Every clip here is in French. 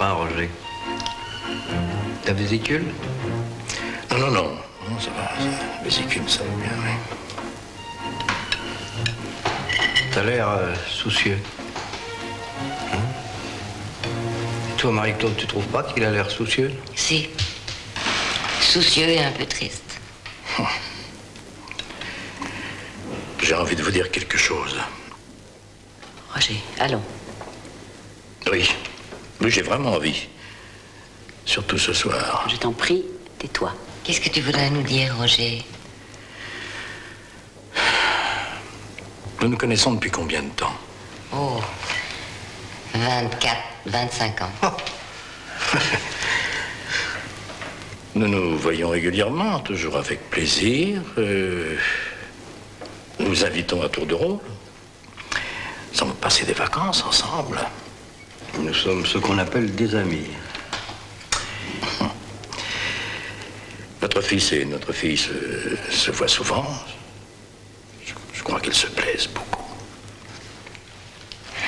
train, Roger. Ta vésicule? Non, non, non. Non, ça va. Vésicule, ça va bien, oui. T'as l'air soucieux. Hein? Et toi, Marie-Claude, tu trouves pas qu'il a l'air soucieux? Si. Soucieux et un peu triste. J'ai envie de vous dire quelque chose. Roger, allons. Oui. Oui, j'ai vraiment envie. Surtout ce soir. Je t'en prie, tais-toi. Qu'est-ce que tu voudrais nous dire, Roger? Nous nous connaissons depuis combien de temps? Oh, 24, 25 ans. Nous nous voyons régulièrement, toujours avec plaisir. Nous invitons à tour de rôle. Nous allons passer des vacances ensemble. Nous sommes ce qu'on appelle des amis. Notre fils et notre fille se voient souvent. Je crois qu'ils se plaisent beaucoup.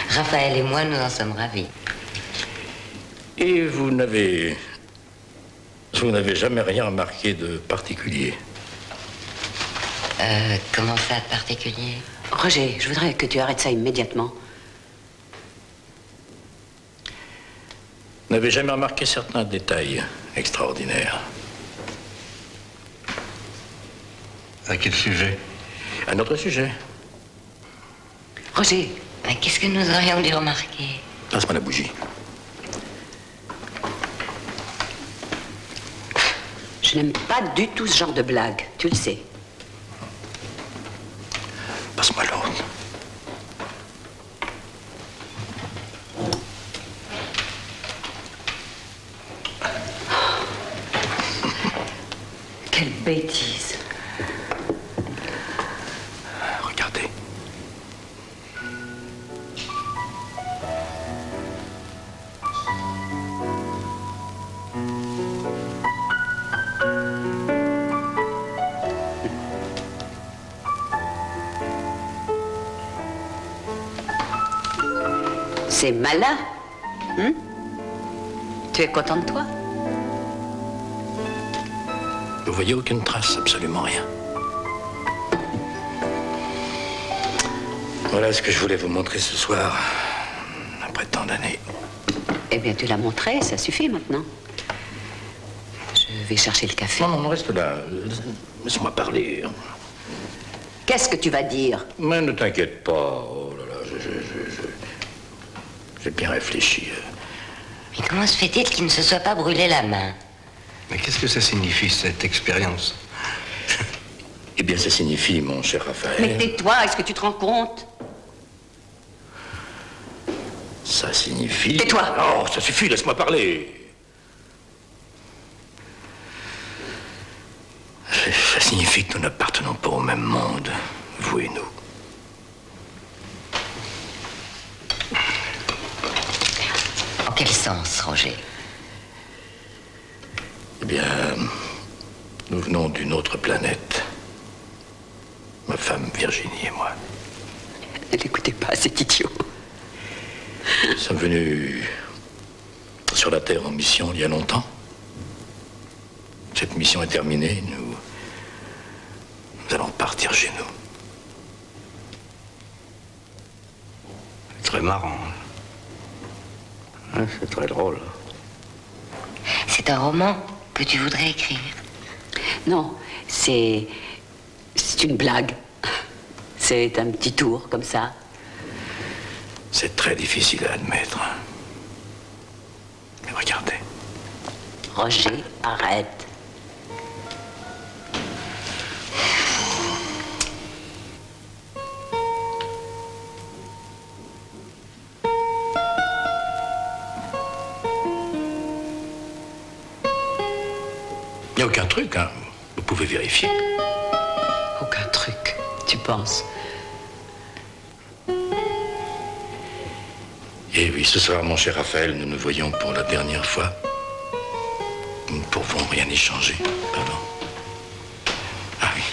Raphaël et moi, nous en sommes ravis. Et vous n'avez jamais rien remarqué de particulier? Comment ça, de particulier? Roger, je voudrais que tu arrêtes ça immédiatement. Vous n'avez jamais remarqué certains détails extraordinaires? À quel sujet? À notre sujet. Roger, Mais qu'est-ce que nous aurions dû remarquer? Passe-moi la bougie. je n'aime pas du tout ce genre de blague, tu le sais. Passe-moi l'autre. Quelle bêtise. Regardez. C'est malin. Hein? Tu es content de toi? Vous voyez aucune trace, absolument rien. Voilà ce que je voulais vous montrer ce soir, après tant d'années. Eh bien, tu l'as montré, ça suffit maintenant. Je vais chercher le café. Non, non, reste là. Laisse-moi parler. Qu'est-ce que tu vas dire? Mais ne t'inquiète pas. Oh là là, j'ai bien réfléchi. Mais comment se fait-il qu'il ne se soit pas brûlé la main? Mais qu'est-ce que ça signifie, cette expérience? Eh bien, ça signifie, mon cher Raphaël... Mais tais-toi, est-ce que tu te rends compte? Ça signifie... Tais-toi! Non, ça suffit, laisse-moi parler. Ça signifie que nous n'appartenons pas au même monde, vous et nous. En quel sens, Roger? Eh bien, nous venons d'une autre planète. Ma femme Virginie et moi. Ne l'écoutez pas, c'est idiot. Nous sommes venus sur la Terre en mission il y a longtemps. Cette mission est terminée, nous allons partir chez nous. C'est très marrant. Hein, c'est très drôle. C'est un roman que tu voudrais écrire? Non, c'est une blague. C'est un petit tour, comme ça. C'est très difficile à admettre. Mais regardez. Roger, arrête. Il n'y a aucun truc, hein. Vous pouvez vérifier. Aucun truc, tu penses? Et oui, ce soir, mon cher Raphaël, nous nous voyons pour la dernière fois. Nous ne pouvons rien échanger. Pardon. Ah oui.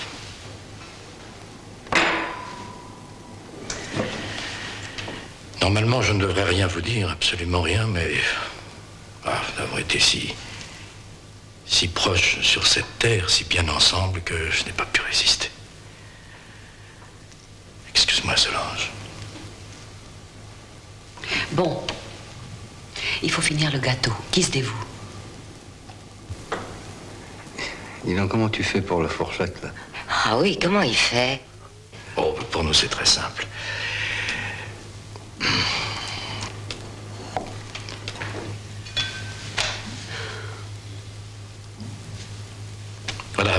Normalement, je ne devrais rien vous dire, absolument rien, mais été si proches sur cette terre, si bien ensemble, que je n'ai pas pu résister. Excuse-moi, Solange. Bon, il faut finir le gâteau. Qui se dévoue? Dis donc, comment tu fais pour la fourchette, là? Ah oui, comment il fait? Oh, pour nous, c'est très simple. Voilà,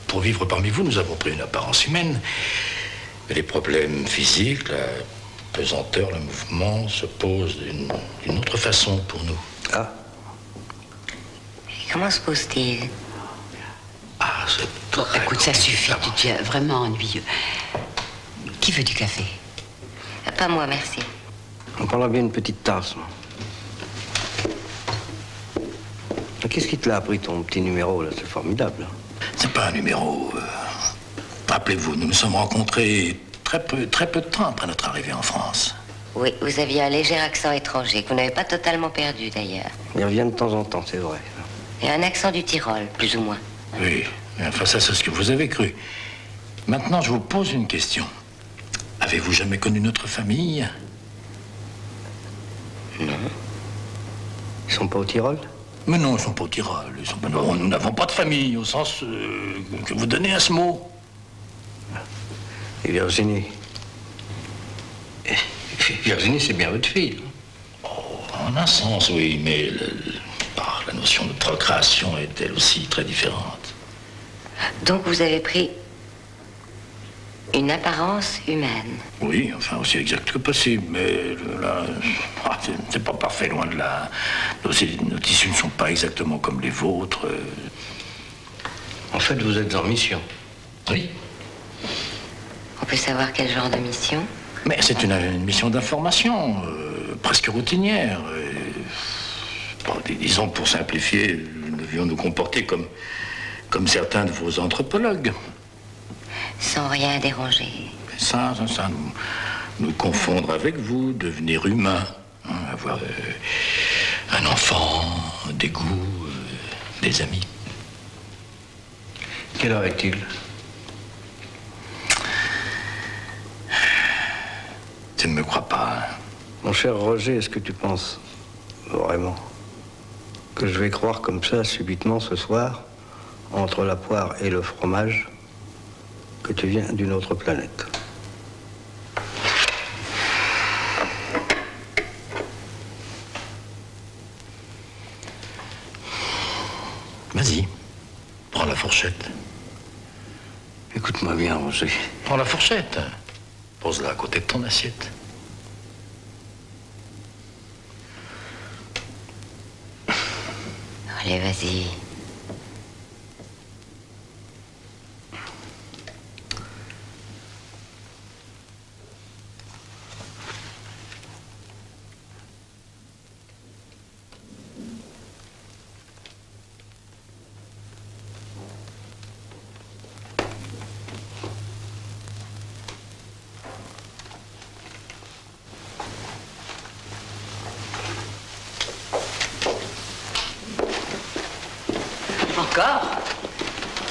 pour vivre parmi vous, nous avons pris une apparence humaine. Mais les problèmes physiques, la pesanteur, le mouvement se posent d'une autre façon pour nous. Ah, Et comment se pose-t-il? Ah, c'est Bon, très écoute, ça suffit, compliqué. tu es vraiment ennuyeux. Qui veut du café? Pas moi, merci. on parlera bien une petite tasse, moi. Qu'est-ce qui te l'a appris, ton petit numéro, là? C'est formidable. C'est pas un numéro. Rappelez-vous, nous nous sommes rencontrés très peu de temps après notre arrivée en France. Oui, vous aviez un léger accent étranger, que vous n'avez pas totalement perdu d'ailleurs. Il revient de temps en temps, c'est vrai. Et un accent du Tyrol, plus ou moins. Oui, enfin ça c'est ce que vous avez cru. Maintenant, je vous pose une question. Avez-vous jamais connu notre famille? Ils sont pas au Tyrol? Mais non, ils sont pas au Tyrol. Ils sont pas... Non, nous n'avons pas de famille, au sens que vous donnez à ce mot. Et Virginie? Virginie, c'est bien votre fille. En un sens, oui, mais la notion de procréation est elle aussi très différente. Donc vous avez pris une apparence humaine. Oui, enfin aussi exact que possible, mais là, c'est pas parfait, loin de là. Nos tissus ne sont pas exactement comme les vôtres. En fait, vous êtes en mission. Oui. On peut savoir quel genre de mission? Mais c'est une mission d'information, presque routinière. Bon, disons, pour simplifier, nous devions nous comporter comme certains de vos anthropologues. Sans rien déranger. Ça, nous confondre avec vous, devenir humain, hein, avoir un enfant, des goûts, des amis. Quelle heure est-il? Tu ne me crois pas, hein? Mon cher Roger, est-ce que tu penses vraiment que je vais croire comme ça, subitement, ce soir, entre la poire et le fromage, que tu viens d'une autre planète? Vas-y, prends la fourchette. Écoute-moi bien, Roger. Prends la fourchette. Pose-la à côté de ton assiette. Allez, vas-y. Encore?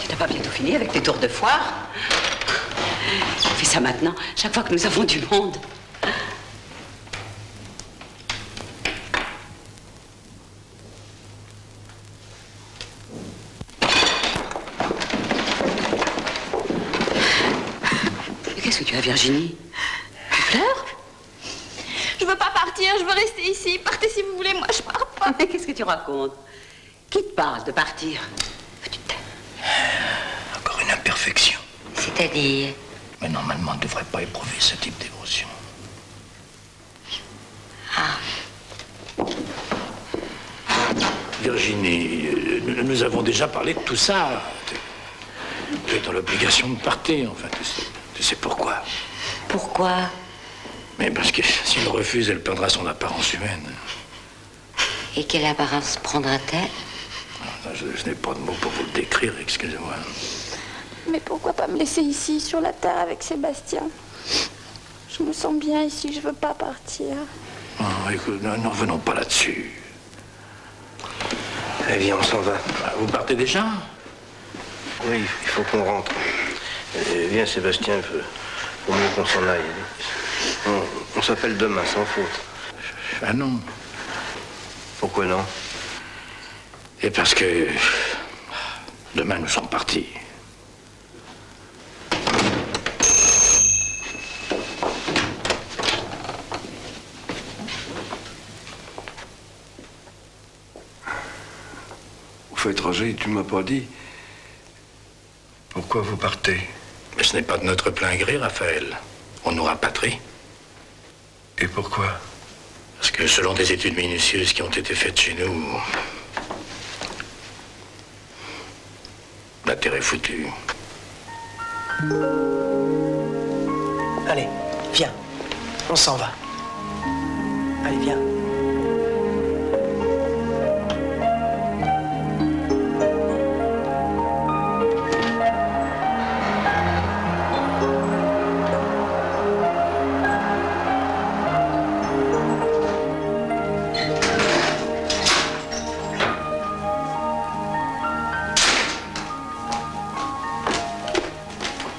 Tu n'as pas bientôt fini avec tes tours de foire? On fait ça maintenant, chaque fois que nous avons du monde. Mais qu'est-ce que tu as, Virginie? Tu pleures? Je veux pas partir, je veux rester ici. Partez si vous voulez, moi je pars pas. Mais qu'est-ce que tu racontes? Qui te parle de partir? Tu te- Encore une imperfection. C'est-à-dire? Mais normalement, on ne devrait pas éprouver ce type d'émotion. Virginie, nous avons déjà parlé de tout ça. Tu es dans l'obligation de partir, enfin, tu sais pourquoi. Pourquoi? Mais parce que s'il refuse, elle perdra son apparence humaine. Et quelle apparence prendra-t-elle? Je n'ai pas de mots pour vous le décrire, excusez-moi. Mais pourquoi pas me laisser ici, sur la terre, avec Sébastien? Je me sens bien ici, je veux pas partir. Oh, écoute, ne revenons pas là-dessus. Allez, viens, on s'en va. Vous partez déjà? Oui, il faut qu'on rentre. Viens, Sébastien, faut mieux qu'on s'en aille. On s'appelle demain, sans faute. Ah non. Pourquoi non? Et parce que demain nous sommes partis. Au fait, Roger, tu m'as pas dit pourquoi vous partez. Mais ce n'est pas de notre plein gré, Raphaël. On nous rapatrie. Et pourquoi? Parce que selon des études minutieuses qui ont été faites chez nous, la terre est foutue. Allez, viens. On s'en va. Allez, viens.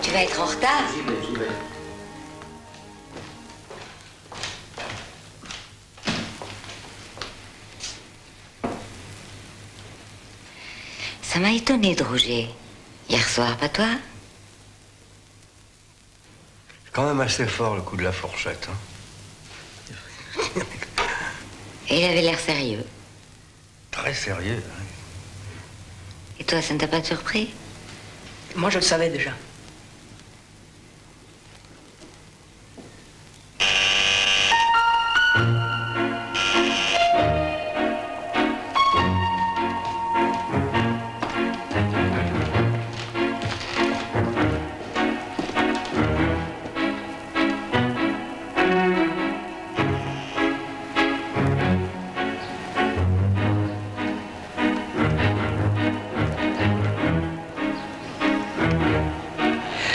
Tu vas être en retard? J'y vais. Ça m'a étonné de Roger. Hier soir, pas toi? C'est quand même assez fort le coup de la fourchette. Hein. Et il avait l'air sérieux. Très sérieux. Hein. Et toi, ça ne t'a pas surpris? Moi, je le savais déjà.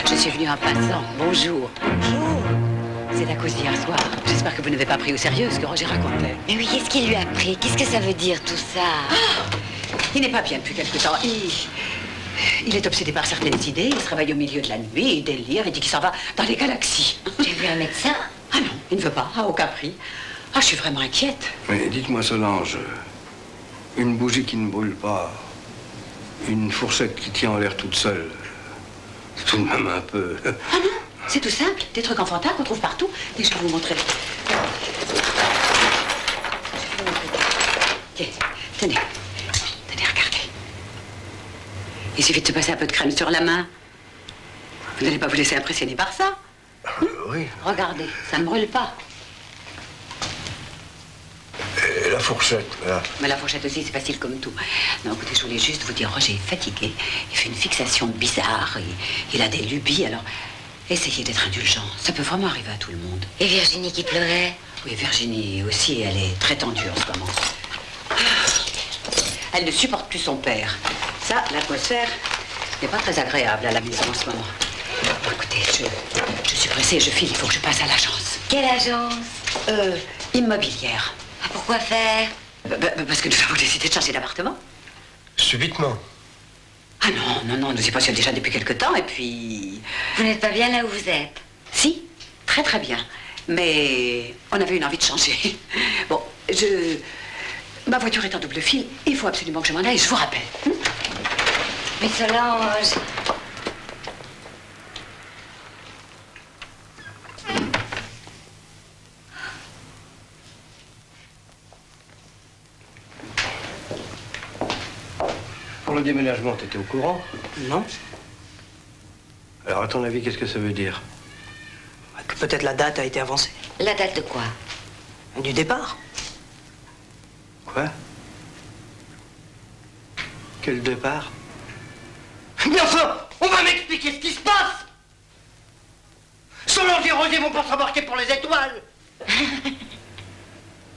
Je suis venue en passant. Bonjour. Bonjour. C'est à cause d'hier soir. J'espère que vous n'avez pas pris au sérieux ce que Roger racontait. Mais oui, qu'est-ce qu'il lui a pris? Qu'est-ce que ça veut dire tout ça? Il n'est pas bien depuis quelque temps. Il est obsédé par certaines idées. Il se réveille au milieu de la nuit, il délire, il dit qu'il s'en va dans les galaxies. Tu as vu un médecin? Ah non, il ne veut pas, à aucun prix. Ah, je suis vraiment inquiète. Mais dites-moi, Solange, une bougie qui ne brûle pas, une fourchette qui tient en l'air toute seule, c'est tout de même un peu... Ah non, c'est tout simple. Des trucs enfantins qu'on trouve partout. Et je vais vous montrer. Tiens, tenez. Tenez, regardez. Il suffit de se passer un peu de crème sur la main. Vous n'allez pas vous laisser impressionner par ça? Oui. Regardez, ça ne brûle pas. Et la fourchette, là. Mais la fourchette aussi, c'est facile comme tout. Non, écoutez, je voulais juste vous dire, Roger est fatigué. Il fait une fixation bizarre. Il a des lubies, alors essayez d'être indulgent. Ça peut vraiment arriver à tout le monde. Et Virginie qui pleurait? Oui, Virginie aussi, elle est très tendue en ce moment. Elle ne supporte plus son père. Ça, l'atmosphère n'est pas très agréable à la maison en ce moment. Bon, écoutez, je suis pressée, je file, il faut que je passe à l'agence. Quelle agence? Immobilière. Ah, pourquoi faire? Parce que nous avons décidé de changer d'appartement. Subitement. Ah non, nous y passions déjà depuis quelque temps, et puis... Vous n'êtes pas bien là où vous êtes? Si, très très bien. Mais on avait une envie de changer. Bon, ma voiture est en double fil, il faut absolument que je m'en aille, je vous rappelle. Mais Solange... Pour le déménagement, t'étais au courant? Non? Alors, à ton avis, qu'est-ce que ça veut dire? Que peut-être la date a été avancée. La date de quoi? Du départ. Quoi? Quel départ? Mais enfin, on va m'expliquer ce qui se passe! Solange et Roger vont pas s'embarquer pour les étoiles!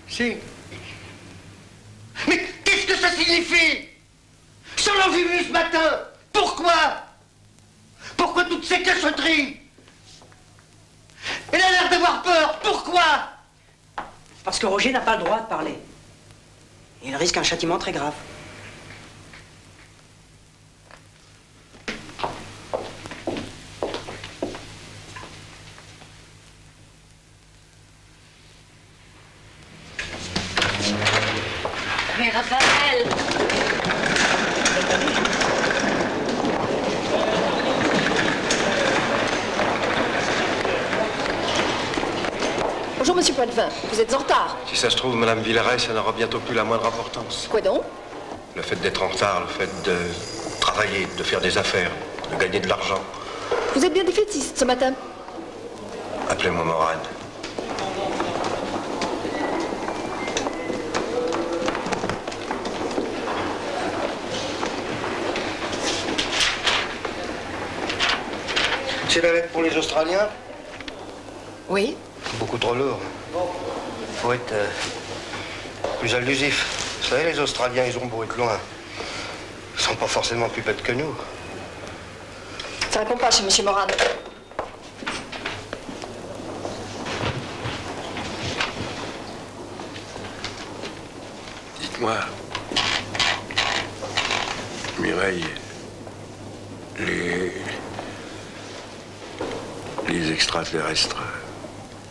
Si. Mais qu'est-ce que ça signifie? Solange est venue ce matin! Pourquoi? Pourquoi toutes ces cachotteries? Elle a l'air d'avoir peur! Pourquoi? Parce que Roger n'a pas le droit de parler. Il risque un châtiment très grave. Raphaël! Bonjour, monsieur Poitvin. Vous êtes en retard. Si ça se trouve, Madame Villaret, ça n'aura bientôt plus la moindre importance. Quoi donc? Le fait d'être en retard, le fait de travailler, de faire des affaires, de gagner de l'argent. Vous êtes bien défaitiste ce matin. Appelez-moi Morane. C'est la lettre pour les Australiens? Oui. Beaucoup trop lourd. Faut être plus allusif. Vous savez, les Australiens, ils ont beau être loin. Ils sont pas forcément plus bêtes que nous. Ça répond pas chez monsieur Moran. Dites-moi, Mireille, les extraterrestres,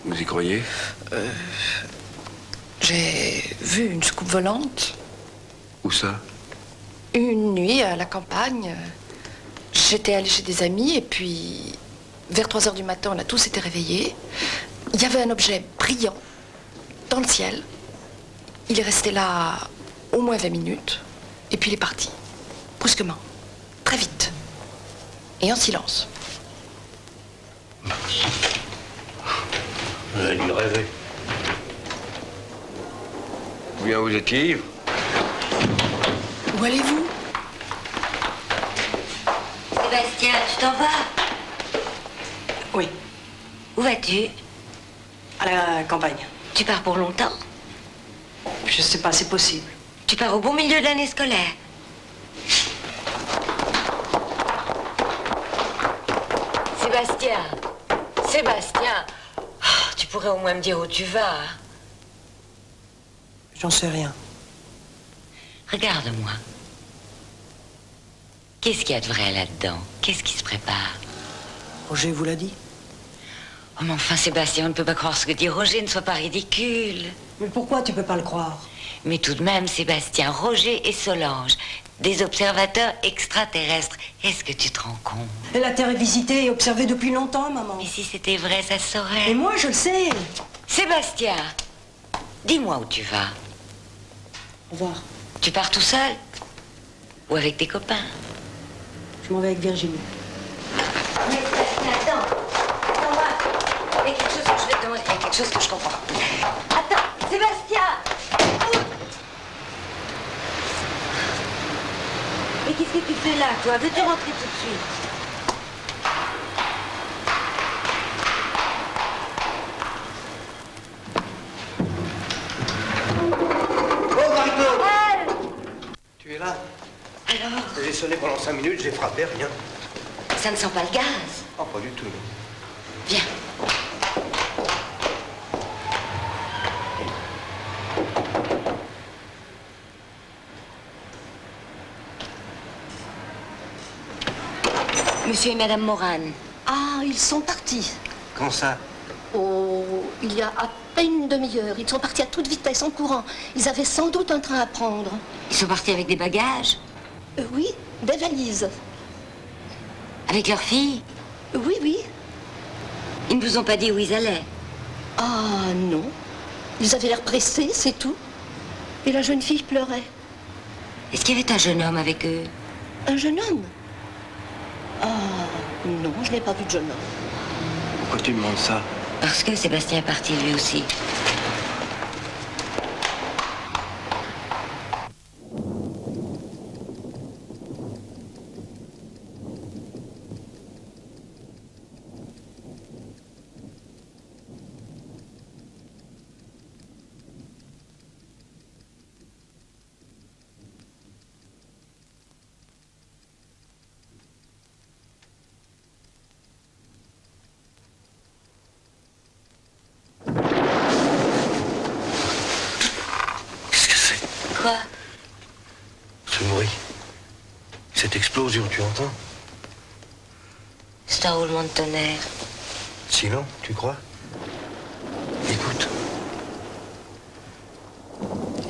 vous y croyez? J'ai vu une soucoupe volante Où ça? une nuit à la campagne. J'étais allée chez des amis et puis vers 3 heures du matin, on a tous été réveillés. Il y avait un objet brillant dans le ciel. Il est resté là au moins 20 minutes et puis il est parti. Brusquement. Très vite. Et en silence. Vous avez dû rêver. Ou bien vous étiez ivre. Où allez-vous? Sébastien, tu t'en vas? Oui, Où vas-tu? à la campagne. Tu pars pour longtemps? Je sais pas, c'est possible. Tu pars au bon milieu de l'année scolaire. Sébastien! Sébastien! Oh, tu pourrais au moins me dire où tu vas. J'en sais rien. Regarde-moi. Qu'est-ce qu'il y a de vrai là-dedans? Qu'est-ce qui se prépare? Roger vous l'a dit? Oh, mais enfin, Sébastien, on ne peut pas croire ce que dit Roger, ne sois pas ridicule. Mais pourquoi tu peux pas le croire? Mais tout de même, Sébastien, Roger et Solange, des observateurs extraterrestres. Est-ce que tu te rends compte? Et la Terre est visitée et observée depuis longtemps, maman. Mais si c'était vrai, ça se saurait. Et moi, je le sais. Sébastien, dis-moi où tu vas. Au revoir. Tu pars tout seul? Ou avec tes copains? Je m'en vais avec Virginie. Mais Sébastien, attends. Attends-moi. Il y a quelque chose que je vais te demander. Il y a quelque chose que je comprends pas. Attends, Sébastien! Mais qu'est-ce que tu fais là, toi? Veux-tu rentrer tout de suite? Oh, Margot! Tu es là? Alors? J'ai sonné pendant 5 minutes, j'ai frappé, rien. Ça ne sent pas le gaz. Oh, pas du tout, non. Viens. Monsieur et Madame Moran. Ah, ils sont partis. Quand ça? Oh, il y a à peine une demi-heure. Ils sont partis à toute vitesse, en courant. Ils avaient sans doute un train à prendre. Ils sont partis avec des bagages? Oui, des valises. Avec leur fille? Oui, oui. Ils ne vous ont pas dit où ils allaient? Ah, non. Ils avaient l'air pressés, c'est tout. Et la jeune fille pleurait. Est-ce qu'il y avait un jeune homme avec eux? Un jeune homme? Ah, non, je n'ai pas vu de jeune homme. Pourquoi tu demandes ça? Parce que Sébastien est parti lui aussi. Quoi? Ce bruit. Cette explosion, tu entends? C'est un roulement de tonnerre. Sinon, tu crois? Écoute.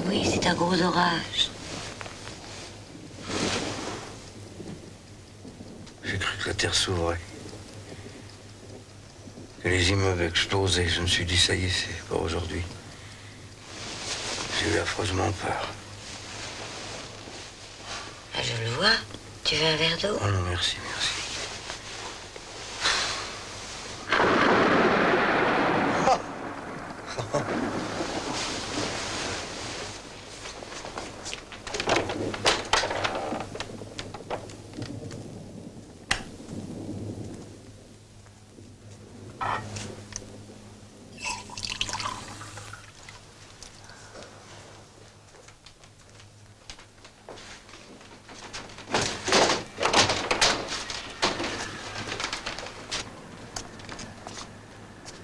Oui. Oui, c'est un gros orage. J'ai cru que la terre s'ouvrait. Que les immeubles explosaient. Je me suis dit, ça y est, c'est pas aujourd'hui. J'ai eu affreusement peur. Ah, je le vois. Tu veux un verre d'eau? Oh non, merci, merci.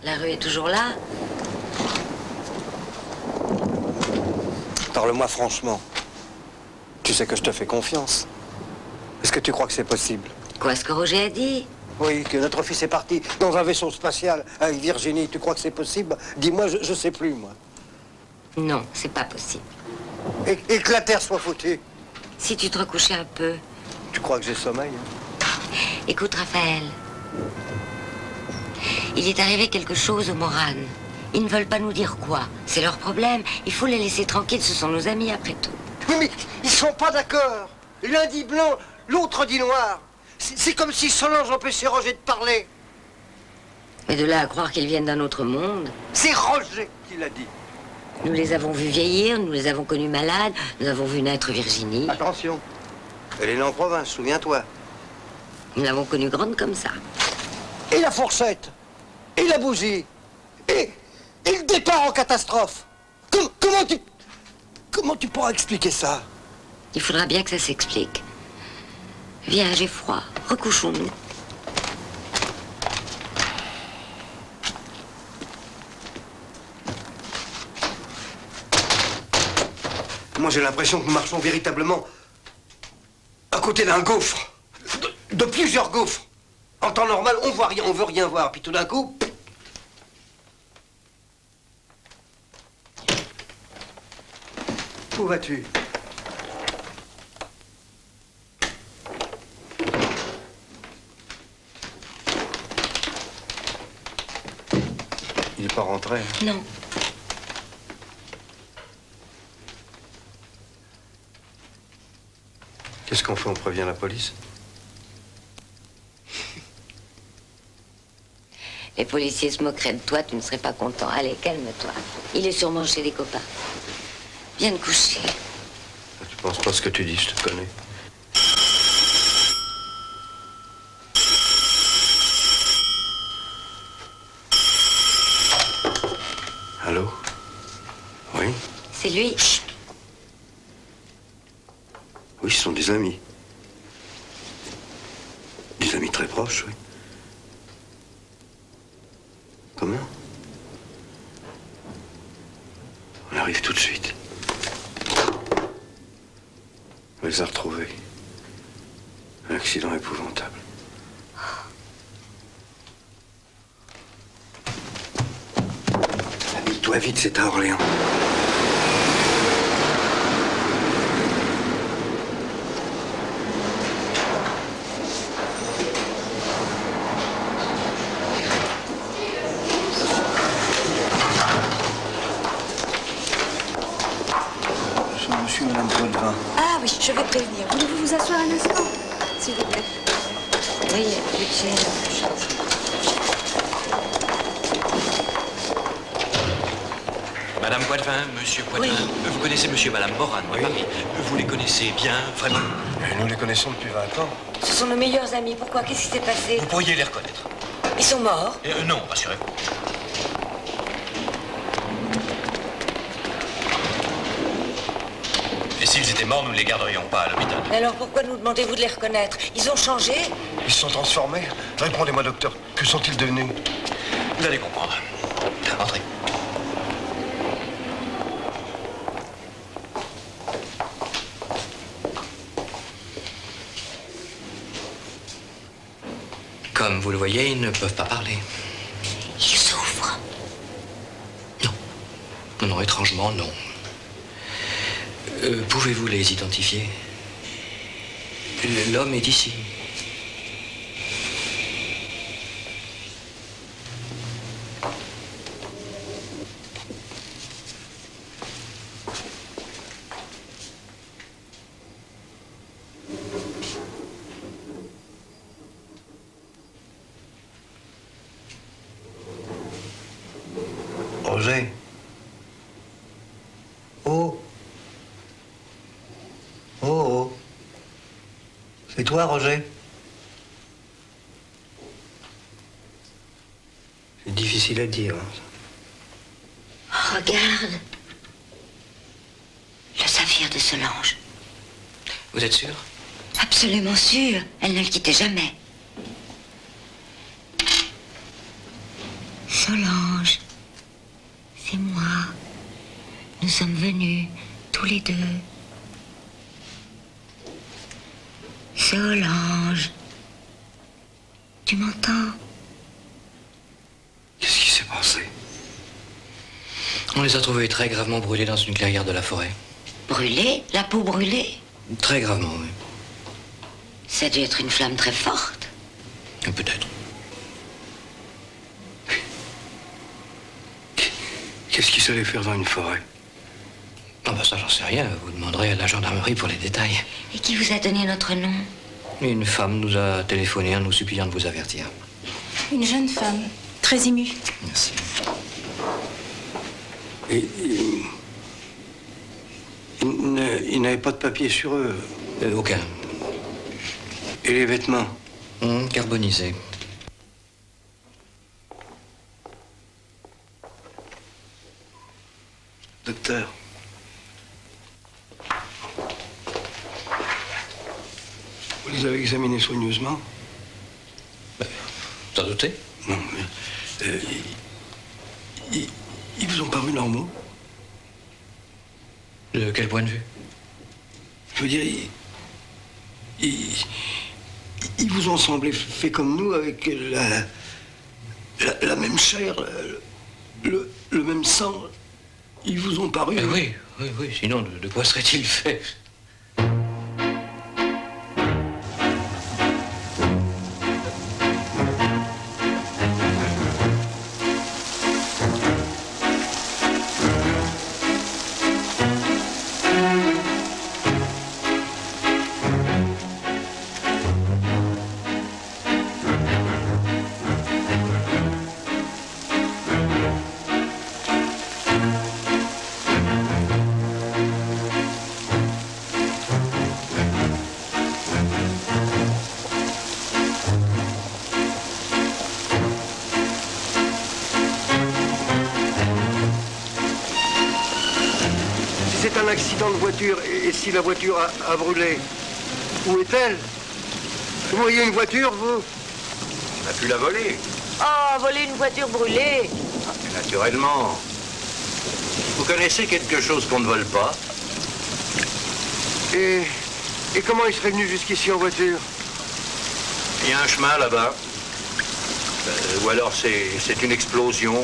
La rue est toujours là? Parle-moi franchement. Tu sais que je te fais confiance. Est-ce que tu crois que c'est possible? Quoi, ce que Roger a dit? Oui, que notre fils est parti dans un vaisseau spatial avec Virginie. Tu crois que c'est possible? Dis-moi, je sais plus, moi. Non, c'est pas possible. Et que la Terre soit foutue. Si tu te recouchais un peu. Tu crois que j'ai sommeil? Écoute, Raphaël. Il est arrivé quelque chose aux Moranes. Ils ne veulent pas nous dire quoi. C'est leur problème. Il faut les laisser tranquilles. Ce sont nos amis, après tout. Oui, mais ils sont pas d'accord. L'un dit blanc, l'autre dit noir. C'est comme si Solange empêchait Roger de parler. Mais de là à croire qu'ils viennent d'un autre monde. C'est Roger qui l'a dit. Nous les avons vus vieillir, nous les avons connus malades, nous avons vu naître Virginie. Attention. Elle est née en province, souviens-toi. Nous l'avons connue grande comme ça. Et la fourchette. Et la bougie. Et le départ en catastrophe. Comment tu pourras expliquer ça? Il faudra bien que ça s'explique. Viens, j'ai froid. Recouchons-nous. Moi, j'ai l'impression que nous marchons véritablement à côté d'un gouffre. De plusieurs gouffres. En temps normal, on voit rien, on veut rien voir. Puis tout d'un coup... Où vas-tu? Il n'est pas rentré. Non. Qu'est-ce qu'on fait? On prévient la police? Les policiers se moqueraient de toi, tu ne serais pas content. Allez, calme-toi. Il est sûrement chez des copains. Viens te coucher. Tu penses pas ce que tu dis, je te connais. Allô? Oui? C'est lui. Chut. Oui, ce sont des amis. Des amis très proches, oui. Comment? On arrive tout de suite. On les a retrouvés. Un accident épouvantable. Habille-toi vite, c'est à Orléans. Monsieur, madame Poitvin. Ah oui, je vais prévenir. Voulez-vous vous asseoir un instant, s'il vous plaît? Oui, plus de chaise. Madame Poitvin, monsieur Poitvin, vous connaissez monsieur et madame Moran, oui. Paris. Vous les connaissez bien, vraiment? Nous les connaissons depuis 20 ans. Ce sont nos meilleurs amis. Pourquoi? Qu'est-ce qui s'est passé? Vous pourriez les reconnaître. Ils sont morts? Non, rassurez-vous. Et s'ils étaient morts, nous ne les garderions pas à l'hôpital. Mais alors pourquoi nous demandez-vous de les reconnaître? Ils ont changé? Ils se sont transformés. Répondez-moi, docteur. Que sont-ils devenus? Vous allez comprendre. Entrez. Comme vous le voyez, ils ne peuvent pas parler. Ils souffrent. Non, étrangement, non. Pouvez-vous les identifier? L'homme est ici. Roger. Oh. Oh, oh. C'est toi, Roger? C'est difficile à dire. Regarde. Le saphir de Solange. Vous êtes sûr? Absolument sûre. Elle ne le quittait jamais. Solange. C'est moi. Nous sommes venus, tous les deux. Solange. Tu m'entends? Qu'est-ce qui s'est passé? On les a trouvés très gravement brûlés dans une clairière de la forêt. Brûlée? La peau brûlée? Très gravement, oui. Ça a dû être une flamme très forte. Peut-être. Qu'est-ce qu'ils allaient faire dans une forêt? Ah bah ça, j'en sais rien. Vous demanderez à la gendarmerie pour les détails. Et qui vous a donné notre nom? Une femme nous a téléphoné en nous suppliant de vous avertir. Une jeune femme, très émue. Merci. Et, ils n'avaient pas de papier sur eux? Aucun. Et les vêtements? Carbonisés. Docteur. Vous les avez examinés soigneusement? T'en doutais? Non, mais... ils vous ont paru normaux? De quel point de vue? Je veux dire, ils vous ont semblé faits comme nous, avec la même chair, le même sang. Ils vous ont paru... Oui, sinon de quoi serait-il fait? C'est un accident de voiture, et si la voiture a brûlé, où est-elle? Vous voyez une voiture, vous? On a pu la voler. Oh, voler une voiture brûlée. Naturellement. Vous connaissez quelque chose qu'on ne vole pas? Et comment il serait venu jusqu'ici en voiture? Il y a un chemin là-bas. Ou alors c'est une explosion.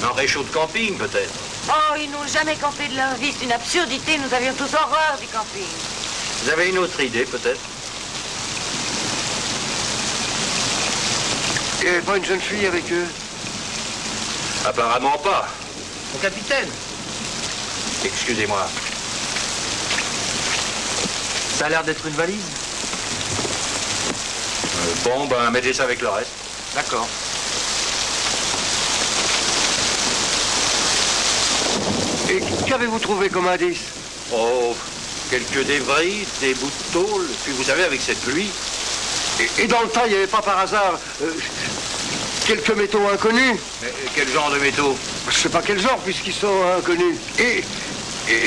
Un réchaud de camping, peut-être. Oh, ils n'ont jamais campé de leur vie. C'est une absurdité. Nous avions tous horreur du camping. Vous avez une autre idée, peut-être? Il n'y avait pas une jeune fille avec eux? Apparemment pas. Mon capitaine. Excusez-moi. Ça a l'air d'être une valise. Bon, ben, mettez ça avec le reste. D'accord. Et qu'avez-vous trouvé comme indice? Oh, quelques débris, des bouts de tôle, puis vous savez, avec cette pluie... Et dans le tas, il n'y avait pas par hasard quelques métaux inconnus? Mais quel genre de métaux? Je sais pas quel genre, puisqu'ils sont inconnus. Et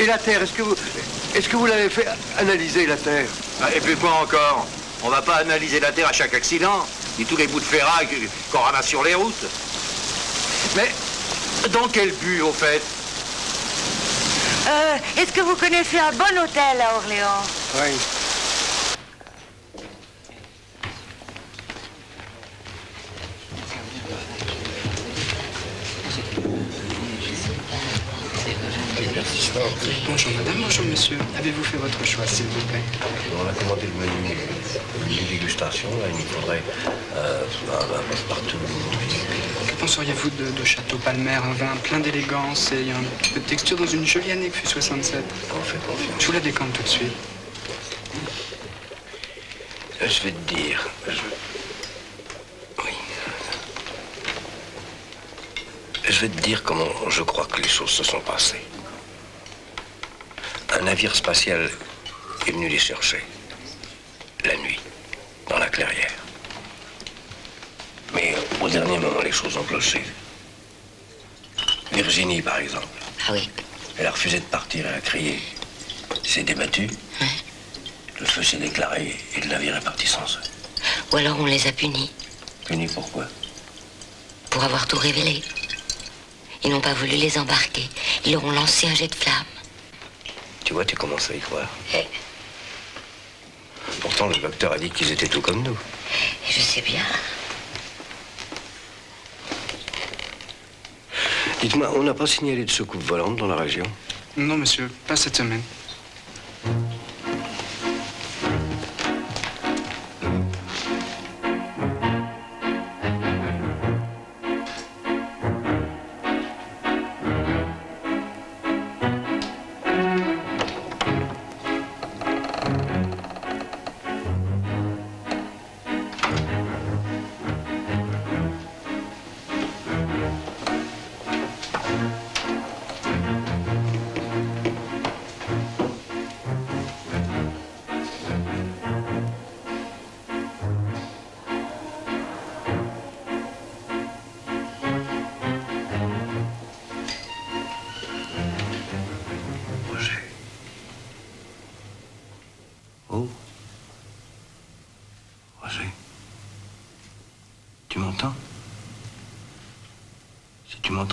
la Terre, est-ce que vous l'avez fait analyser, la Terre? Ah, et puis quoi encore? On va pas analyser la Terre à chaque accident, ni tous les bouts de ferraille qu'on ramasse sur les routes. Mais dans quel but, au fait? Est-ce que vous connaissez un bon hôtel à Orléans? Oui. Bonjour madame, bonjour monsieur. Avez-vous fait votre choix, s'il vous plaît? On a commandé le menu de dégustation. Là, il nous faudrait un passe-partout. Que penseriez-vous de Château Palmer? Un vin plein d'élégance et un petit peu de texture dans une jolie année fut 67. On fait confiance. Je vous la décante tout de suite. Je vais te dire. Oui. Je vais te dire comment je crois que les choses se sont passées. Un navire spatial est venu les chercher. La nuit, dans la clairière. Mais au dernier moment, les choses ont cloché. Virginie, par exemple. Ah oui. Elle a refusé de partir, elle a crié. S'est débattue. Le feu s'est déclaré et le navire est parti sans eux. Ou alors on les a punis. Punis pourquoi? Pour avoir tout révélé. Ils n'ont pas voulu les embarquer. Ils leur ont lancé un jet de flamme. Tu vois, tu commences à y croire. Pourtant, le docteur a dit qu'ils étaient tout comme nous. Je sais bien. Dites-moi, on n'a pas signalé de soucoupe volante dans la région? Non monsieur, pas cette semaine.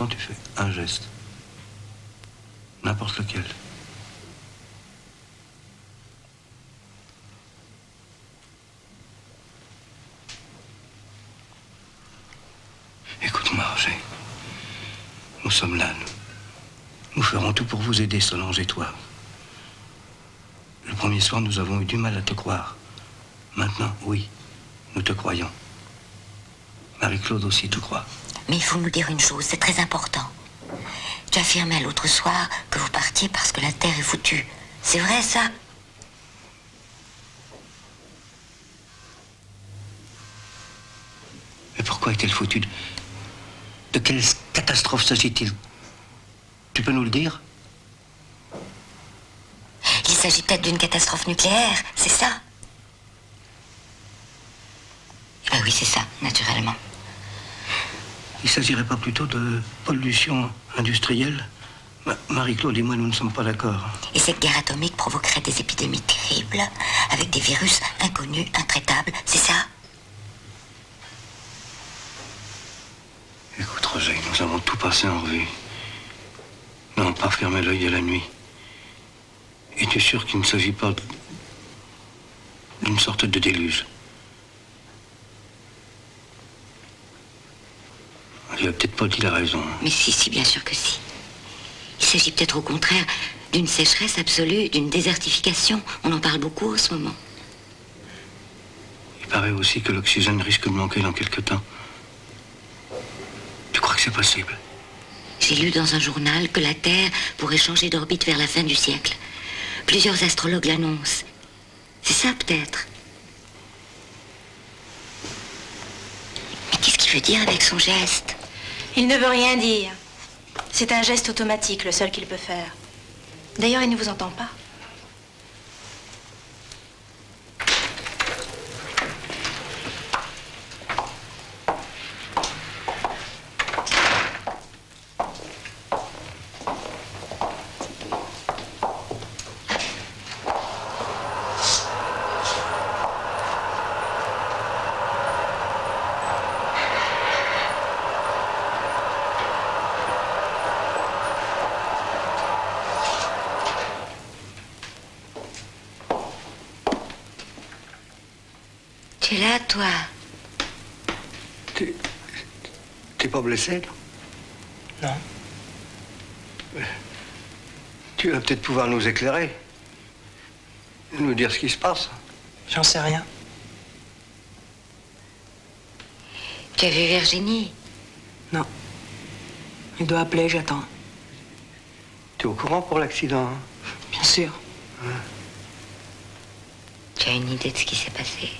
Tu fais un geste. N'importe lequel. Écoute-moi, Roger. Nous sommes là, nous. Nous ferons tout pour vous aider, Solange et toi. Le premier soir, nous avons eu du mal à te croire. Maintenant, oui, nous te croyons. Marie-Claude aussi te croit. Mais il faut nous dire une chose, c'est très important. Tu affirmais l'autre soir que vous partiez parce que la Terre est foutue. C'est vrai, ça? Mais pourquoi est-elle foutue? De quelle catastrophe s'agit-il? Tu peux nous le dire? Il s'agit peut-être d'une catastrophe nucléaire, c'est ça? Eh ben oui, c'est ça, naturellement. Il ne s'agirait pas plutôt de pollution industrielle? Marie-Claude et moi, nous ne sommes pas d'accord. Et cette guerre atomique provoquerait des épidémies terribles, avec des virus inconnus, intraitables, c'est ça? Écoute, Roger, nous avons tout passé en revue. Nous n'avons pas fermé l'œil à la nuit. Es-tu sûr qu'il ne s'agit pas d'une sorte de déluge? Il a peut-être pas dit la raison. Mais si, bien sûr que si. Il s'agit peut-être au contraire d'une sécheresse absolue, d'une désertification. On en parle beaucoup en ce moment. Il paraît aussi que l'oxygène risque de manquer dans quelque temps. Tu crois que c'est possible? J'ai lu dans un journal que la Terre pourrait changer d'orbite vers la fin du siècle. Plusieurs astrologues l'annoncent. C'est ça peut-être. Mais qu'est-ce qu'il veut dire avec son geste? Il ne veut rien dire. C'est un geste automatique, le seul qu'il peut faire. D'ailleurs, il ne vous entend pas. Tu es là, toi? T'es pas blessé? Non. Tu vas peut-être pouvoir nous éclairer. Nous dire ce qui se passe. J'en sais rien. Tu as vu Virginie? Non. Il doit appeler, j'attends. Tu es au courant pour l'accident, hein? Bien sûr. Ouais. Tu as une idée de ce qui s'est passé?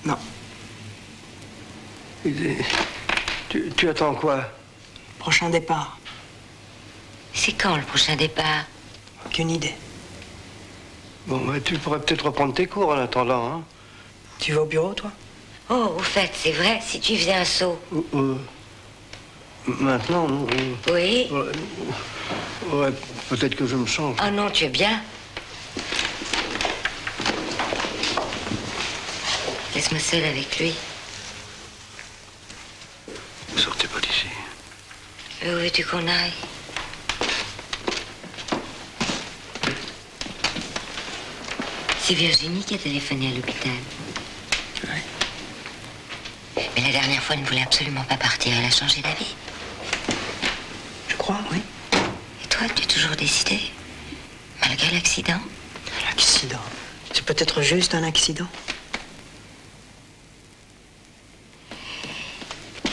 Non. Tu attends quoi? Prochain départ. C'est quand le prochain départ? Aucune idée. Bon, bah, tu pourrais peut-être reprendre tes cours en attendant, hein? Tu vas au bureau, toi? Oh, au fait, c'est vrai, si tu faisais un saut. Maintenant, non. Oui? Ouais, peut-être que je me change. Oh non, tu es bien. Laisse-moi seule avec lui. Sortez pas d'ici. Où veux-tu qu'on aille? C'est Virginie qui a téléphoné à l'hôpital. Ouais. Mais la dernière fois, elle ne voulait absolument pas partir. Elle a changé d'avis. Je crois, oui. Et toi, tu es toujours décidé? Malgré l'accident? L'accident. C'est peut-être juste un accident.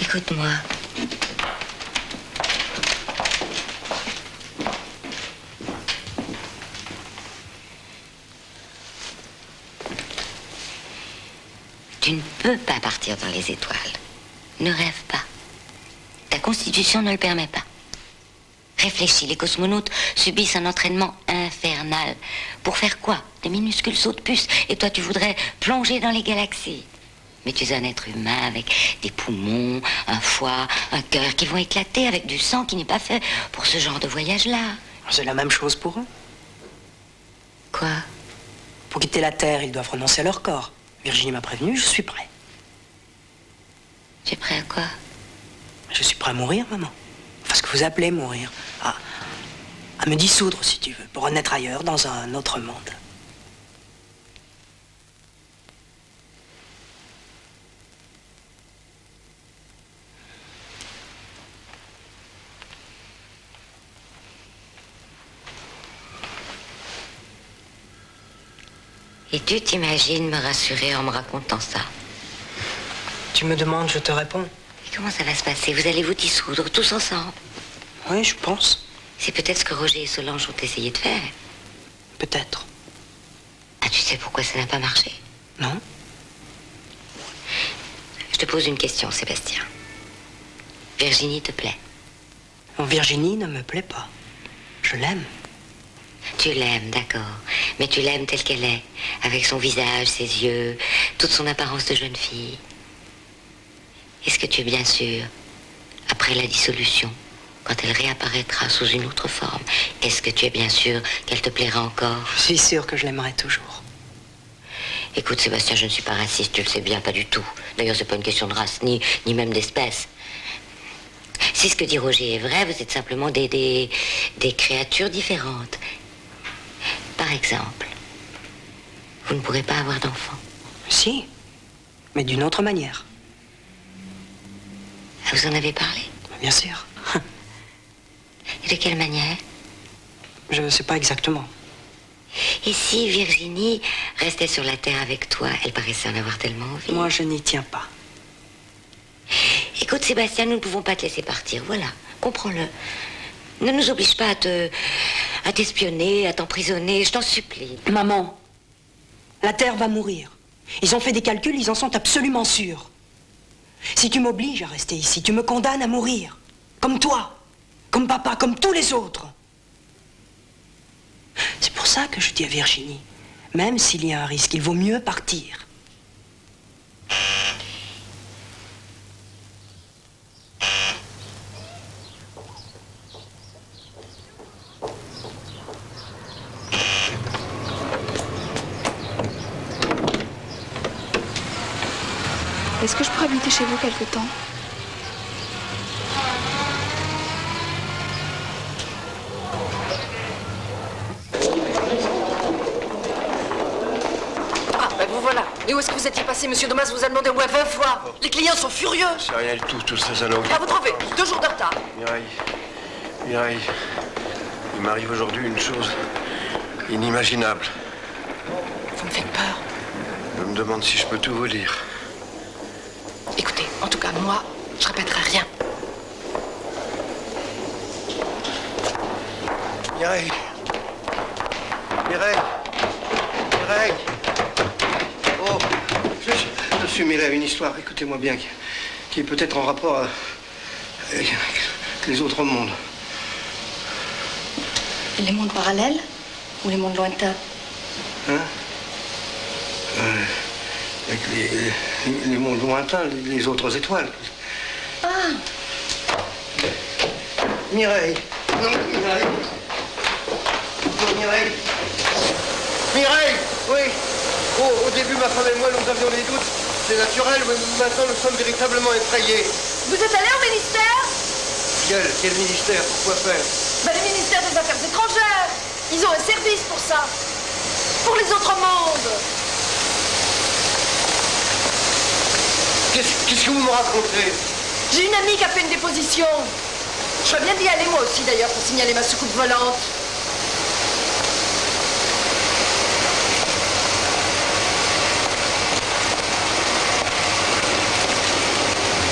Écoute-moi. Tu ne peux pas partir dans les étoiles. Ne rêve pas. Ta constitution ne le permet pas. Réfléchis, les cosmonautes subissent un entraînement infernal. Pour faire quoi? Des minuscules sauts de puce. Et toi, tu voudrais plonger dans les galaxies. Mais tu es un être humain avec des poumons, un foie, un cœur qui vont éclater avec du sang qui n'est pas fait pour ce genre de voyage-là. C'est la même chose pour eux. Quoi? Pour quitter la Terre, ils doivent renoncer à leur corps. Virginie m'a prévenu, je suis prêt. Tu es prêt à quoi? Je suis prêt à mourir, maman. Enfin, ce que vous appelez mourir. À me dissoudre, si tu veux, pour renaître ailleurs, dans un autre monde. Et tu t'imagines me rassurer en me racontant ça? Tu me demandes, je te réponds. Et comment ça va se passer? Vous allez vous dissoudre tous ensemble? Oui, je pense. C'est peut-être ce que Roger et Solange ont essayé de faire. Peut-être. Ah, tu sais pourquoi ça n'a pas marché? Non. Je te pose une question, Sébastien. Virginie te plaît? Virginie ne me plaît pas. Je l'aime. Tu l'aimes, d'accord. Mais tu l'aimes telle qu'elle est, avec son visage, ses yeux, toute son apparence de jeune fille. Est-ce que tu es bien sûr, après la dissolution, quand elle réapparaîtra sous une autre forme, est-ce que tu es bien sûr qu'elle te plaira encore? Je suis sûre que je l'aimerai toujours. Écoute, Sébastien, je ne suis pas raciste, tu le sais bien, pas du tout. D'ailleurs, c'est pas une question de race, ni même d'espèce. Si ce que dit Roger est vrai, vous êtes simplement des créatures différentes. Par exemple, vous ne pourrez pas avoir d'enfant. Si, mais d'une autre manière. Vous en avez parlé? Bien sûr. Et de quelle manière? Je ne sais pas exactement. Et si Virginie restait sur la Terre avec toi, elle paraissait en avoir tellement envie. Moi, je n'y tiens pas. Écoute, Sébastien, nous ne pouvons pas te laisser partir, voilà, comprends-le. Ne nous oblige pas à t'espionner, à t'emprisonner, je t'en supplie. Maman, la Terre va mourir. Ils ont fait des calculs, ils en sont absolument sûrs. Si tu m'obliges à rester ici, tu me condamnes à mourir. Comme toi, comme papa, comme tous les autres. C'est pour ça que je dis à Virginie, même s'il y a un risque, il vaut mieux partir. Est-ce que je pourrais habiter chez vous quelque temps? Ah, ben vous voilà. Et où est-ce que vous étiez passé? Monsieur Domas vous a demandé au moins 20 fois. Les clients sont furieux. C'est rien du tout, tout ça, ça n'a aucun... Ah, vous trouvez? 2 jours de retard. Mireille, Il m'arrive aujourd'hui une chose inimaginable. Vous me faites peur. Je me demande si je peux tout vous dire. Écoutez, en tout cas, moi, je répéterai rien. Mireille. Mireille. Mireille. Oh, je suis mêlé à une histoire, écoutez-moi bien, qui est peut-être en rapport avec les autres mondes. Les mondes parallèles ou les mondes lointains? Hein? Avec les mondes lointains, les autres étoiles. Ah! Mireille. Non, Mireille. Non, Mireille. Mireille, oui. Oh, au début, ma femme et moi, nous avions des doutes. C'est naturel, mais maintenant, nous sommes véritablement effrayés. Vous êtes allé au ministère? Quel ministère? Pourquoi faire? Ben, le ministère des Affaires étrangères. Ils ont un service pour ça. Pour les autres mondes. Qu'est-ce que vous me racontez? J'ai une amie qui a fait une déposition. Je serais bien d'y aller moi aussi d'ailleurs pour signaler ma soucoupe volante.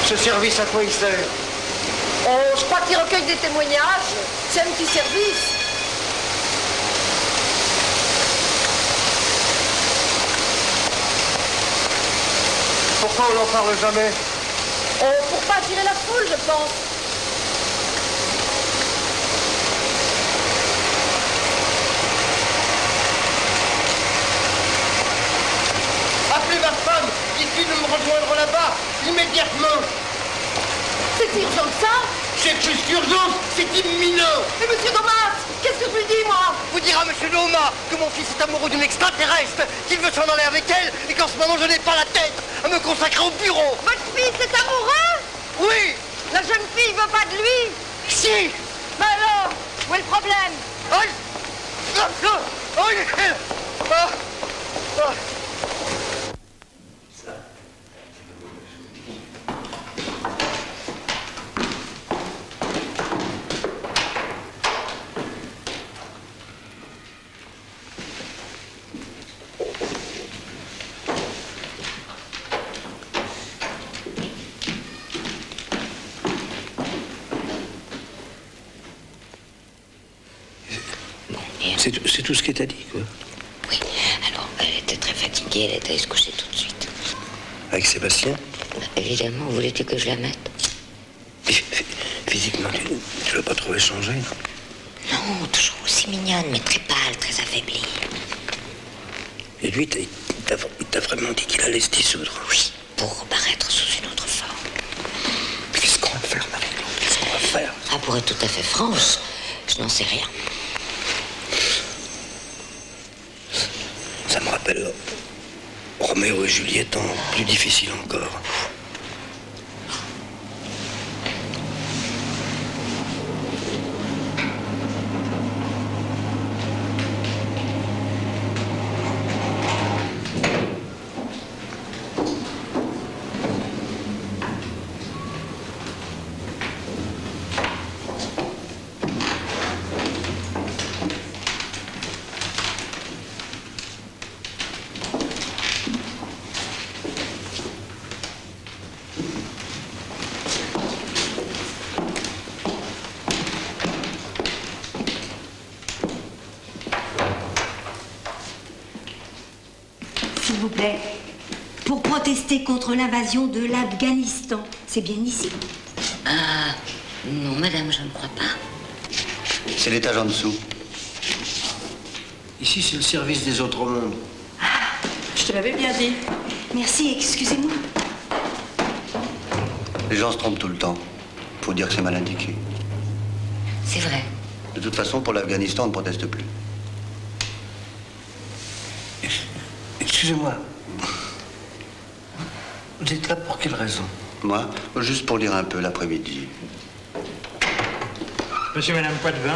Ce service, à quoi il sert? Oh, je crois qu'il recueille des témoignages. C'est un petit service. Pourquoi on n'en parle jamais? Oh, pour pas attirer la foule, je pense. Appelez ma femme, dites-lui de me rejoindre là-bas, immédiatement. C'est urgent que ça? C'est plus qu'urgence, c'est imminent. Mais monsieur Domas, qu'est-ce que je lui dis, moi? Vous direz à monsieur Noma que mon fils est amoureux d'une extraterrestre, qu'il veut s'en aller avec elle et qu'en ce moment je n'ai pas la tête à me consacrer au bureau. Votre fils est amoureux? Oui. La jeune fille veut pas de lui? Si. Mais alors, où est le problème? Aïe. Aïe. Ah. C'est tout ce qu'elle t'a dit, quoi. Oui, alors elle était très fatiguée, elle est allée se coucher tout de suite. Avec Sébastien? Évidemment, voulais-tu que je la mette? Physiquement, tu l'as pas trouvé changé, non? Non, toujours aussi mignonne, mais très pâle, très affaiblie. Et lui, il t'a vraiment dit qu'il allait se dissoudre? Oui, pour reparaître sous une autre forme. Qu'est-ce qu'on va faire, Marie-Claude? Qu'est-ce qu'on va faire? Ah, pour être tout à fait franche, je n'en sais rien. Ça me rappelle Roméo et Juliette en plus difficile encore. S'il vous plaît, pour protester contre l'invasion de l'Afghanistan. C'est bien ici? Ah, non, madame, je ne crois pas. C'est l'étage en dessous. Ici, c'est le service des autres mondes. Je te l'avais bien dit. Merci, excusez-moi. Les gens se trompent tout le temps. Faut dire que c'est mal indiqué. C'est vrai. De toute façon, pour l'Afghanistan, on ne proteste plus. Excusez-moi. Vous êtes là pour quelle raison? Moi, juste pour lire un peu l'après-midi. Monsieur et Madame Poitvin.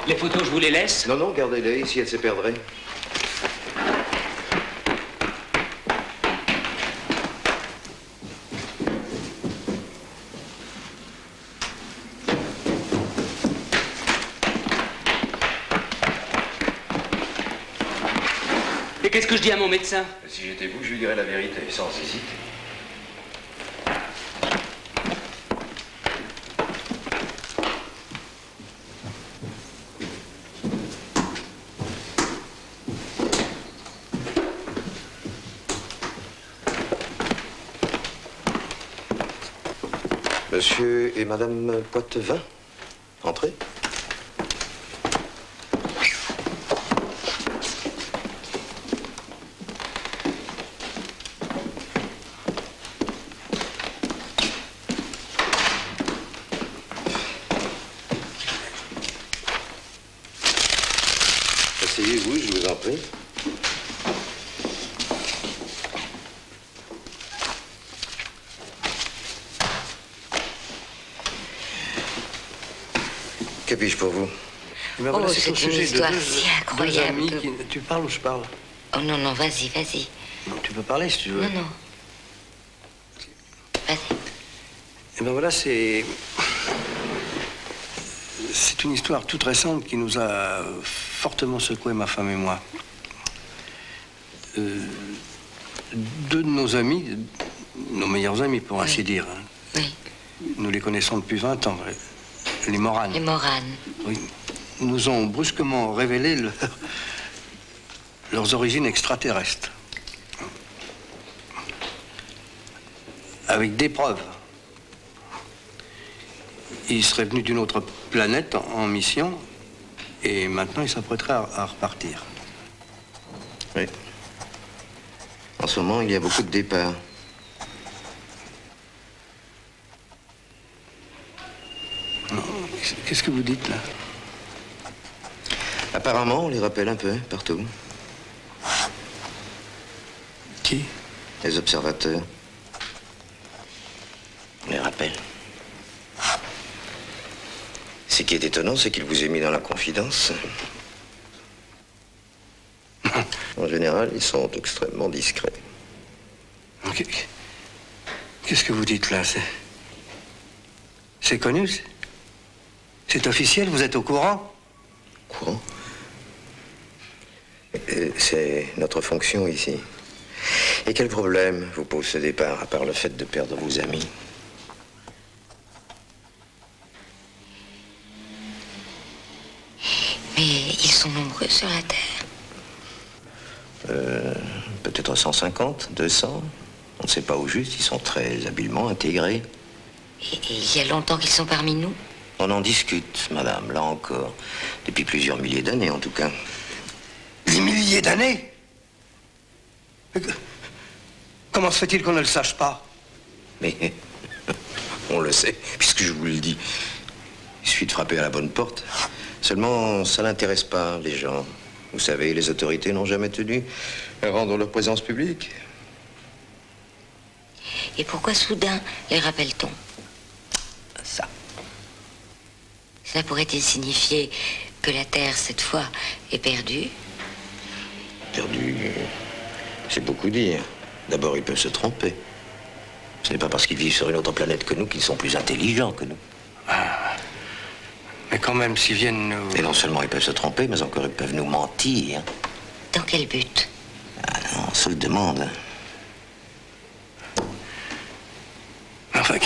Les photos, je vous les laisse? Non, non, gardez-les, ici elles se perdraient. Et qu'est-ce que je dis à mon médecin? Si j'étais vous, je lui dirais la vérité, sans hésiter. Monsieur et Madame Poitevin, entrez. Asseyez-vous, je vous en prie. Que puis-je pour vous? Eh ben voilà, Oh, c'est au c'est une sujet de histoire deux- si deux incroyable amis que- qui- Tu parles ou je parle? Oh non, non, vas-y, vas-y. Non, tu peux parler si tu veux. Non, non. Vas-y. Eh ben voilà, c'est une histoire toute récente qui nous a fortement secoué, ma femme et moi. Deux de nos amis, nos meilleurs amis pour ainsi dire, hein. Oui. Nous les connaissons depuis 20 ans, les Moranes. Les Moranes. Oui, nous ont brusquement révélé leurs origines extraterrestres. Avec des preuves. Ils seraient venus d'une autre planète en mission et maintenant ils s'apprêteraient à repartir. Oui. En ce moment, il y a beaucoup de départs. Non, qu'est-ce que vous dites là? Apparemment, on les rappelle un peu, partout. Qui? Les observateurs. On les rappelle. Ce qui est étonnant, c'est qu'il vous ait mis dans la confidence. En général, ils sont extrêmement discrets. Qu'est-ce que vous dites là? C'est connu? C'est officiel? Vous êtes au courant? Courant? C'est notre fonction ici. Et quel problème vous pose ce départ, à part le fait de perdre vos amis? Mais ils sont nombreux sur la Terre. Peut-être 150, 200. On ne sait pas au juste, ils sont très habilement intégrés. Et il y a longtemps qu'ils sont parmi nous. On en discute, madame, là encore. Depuis plusieurs milliers d'années, en tout cas. Des milliers d'années? Comment se fait-il qu'on ne le sache pas? Mais on le sait, puisque je vous le dis. Il suffit de frapper à la bonne porte. Seulement, ça n'intéresse pas les gens. Vous savez, les autorités n'ont jamais tenu à rendre leur présence publique. Et pourquoi soudain les rappelle-t-on? Ça. Cela pourrait-il signifier que la Terre, cette fois, est perdue? Perdu, c'est beaucoup dire. D'abord, ils peuvent se tromper. Ce n'est pas parce qu'ils vivent sur une autre planète que nous qu'ils sont plus intelligents que nous. Mais quand même, s'ils viennent nous... Et non seulement ils peuvent se tromper, mais encore ils peuvent nous mentir. Dans quel but? Ah non, on se le demande. Enfin,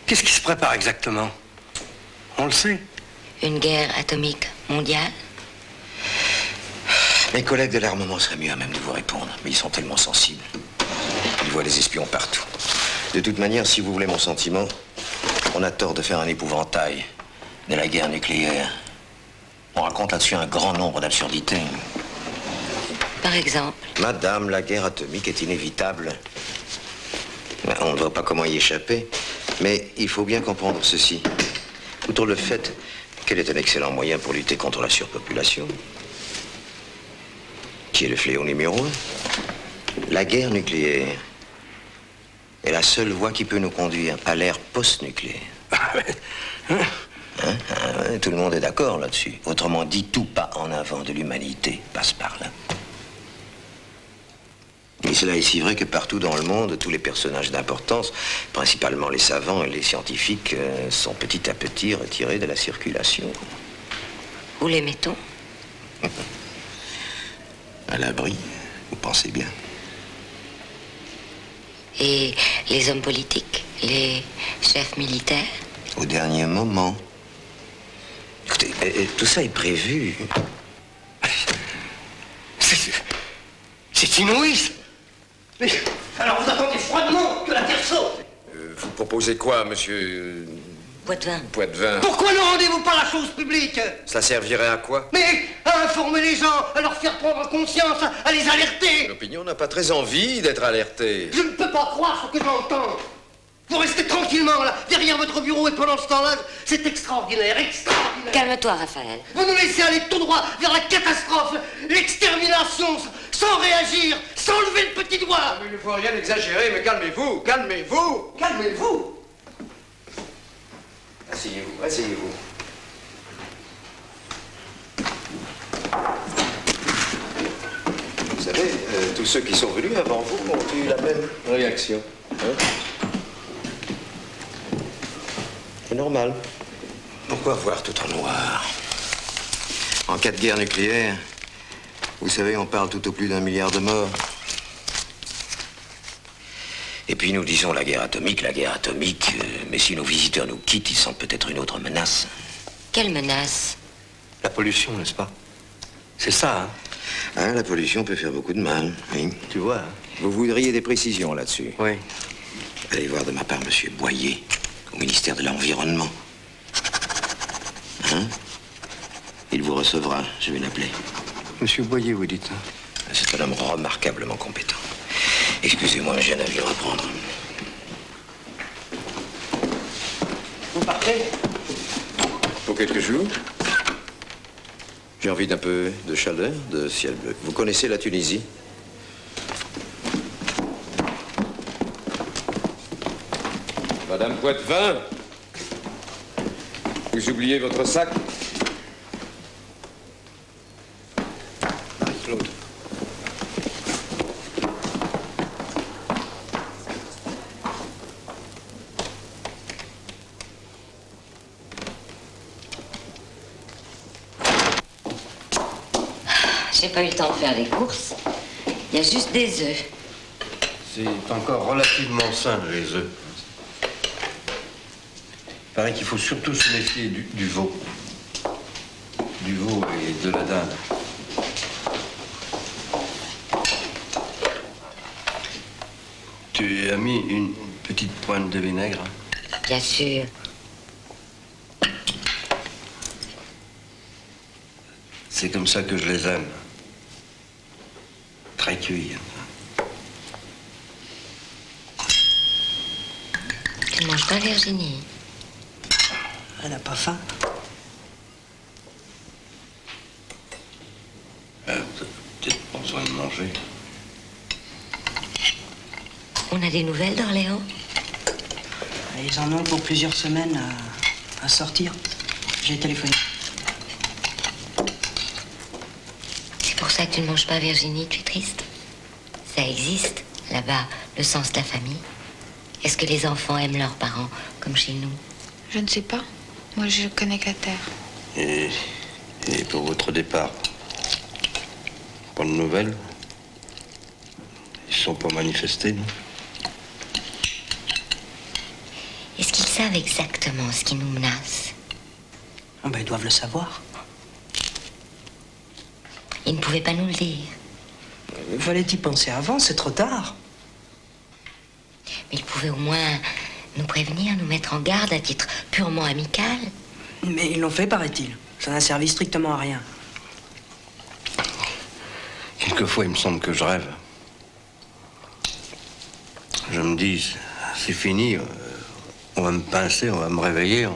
qu'est-ce qui se prépare exactement? On le sait. Une guerre atomique mondiale? Mes collègues de l'armement seraient mieux à même de vous répondre, mais ils sont tellement sensibles. Ils voient des espions partout. De toute manière, si vous voulez mon sentiment, on a tort de faire un épouvantail de la guerre nucléaire. On raconte là-dessus un grand nombre d'absurdités. Par exemple? Madame, la guerre atomique est inévitable. On ne voit pas comment y échapper, mais il faut bien comprendre ceci. Outre le fait qu'elle est un excellent moyen pour lutter contre la surpopulation, qui est le fléau numéro 1, la guerre nucléaire est la seule voie qui peut nous conduire à l'ère post-nucléaire. Hein? Ouais, tout le monde est d'accord là-dessus. Autrement dit, tout pas en avant de l'humanité passe par là. Et cela est si vrai que partout dans le monde, tous les personnages d'importance, principalement les savants et les scientifiques, sont petit à petit retirés de la circulation. Où les mettons? À l'abri, vous pensez bien. Et les hommes politiques, les chefs militaires? Au dernier moment. Écoutez, tout ça est prévu. C'est inouï, ça. Mais alors vous attendez froidement que la Terre saute. Vous proposez quoi, monsieur Poitvin. Poitvin? Pourquoi ne rendez-vous pas la chose publique? Ça servirait à quoi? Mais à informer les gens, à leur faire prendre conscience, à les alerter. L'opinion n'a pas très envie d'être alertée. Je ne peux pas croire ce que j'entends. Vous restez tranquillement là, derrière votre bureau, et pendant ce temps-là, c'est extraordinaire, extraordinaire. Calme-toi, Raphaël. Vous nous laissez aller tout droit vers la catastrophe, l'extermination, sans réagir, sans lever le petit doigt. Mais il ne faut rien exagérer, mais calmez-vous, calmez-vous. Calmez-vous. Asseyez-vous, asseyez-vous. Vous savez, tous ceux qui sont venus avant vous ont eu la même réaction. Hein? C'est normal. Pourquoi voir tout en noir? En cas de guerre nucléaire, vous savez, on parle tout au plus d'1 milliard de morts. Et puis nous disons la guerre atomique, mais si nos visiteurs nous quittent, ils sentent peut-être une autre menace. Quelle menace? La pollution, n'est-ce pas? C'est ça, hein? Hein, la pollution peut faire beaucoup de mal, oui. Tu vois, hein? Vous voudriez des précisions là-dessus? Oui. Allez voir de ma part Monsieur Boyer, au ministère de l'Environnement. Hein? Il vous recevra, je vais l'appeler. Monsieur Boyer, vous dites, hein? C'est un homme remarquablement compétent. Excusez-moi, j'ai un avion à prendre. Vous partez? Pour quelques jours. J'ai envie d'un peu de chaleur, de ciel bleu. Vous connaissez la Tunisie? Madame Poitvin, vous oubliez votre sac? Marie-Claude. J'ai pas eu le temps de faire les courses. Il y a juste des œufs. C'est encore relativement sain, les œufs. Il paraît qu'il faut surtout se méfier du veau. Du veau et de la dinde. Tu as mis une petite pointe de vinaigre? Bien sûr. C'est comme ça que je les aime. Très cuits. Tu ne manges pas, Virginie? Elle n'a pas faim. Peut-être pas besoin de manger. On a des nouvelles d'Orléans? Ils en ont pour plusieurs semaines à sortir. J'ai téléphoné. C'est pour ça que tu ne manges pas, Virginie? Tu es triste? Ça existe, là-bas, le sens de la famille. Est-ce que les enfants aiment leurs parents, comme chez nous? Je ne sais pas. Moi, je connais qu'à terre. Et pour votre départ, pas de nouvelles? Ils ne sont pas manifestés, non? Est-ce qu'ils savent exactement ce qui nous menace? Ah ben, ils doivent le savoir. Ils ne pouvaient pas nous le dire. Il fallait y penser avant, c'est trop tard. Mais ils pouvaient au moins nous prévenir, nous mettre en garde à titre purement amical. Mais ils l'ont fait, paraît-il. Ça n'a servi strictement à rien. Quelquefois, il me semble que je rêve. Je me dis, c'est fini, on va me pincer, on va me réveiller.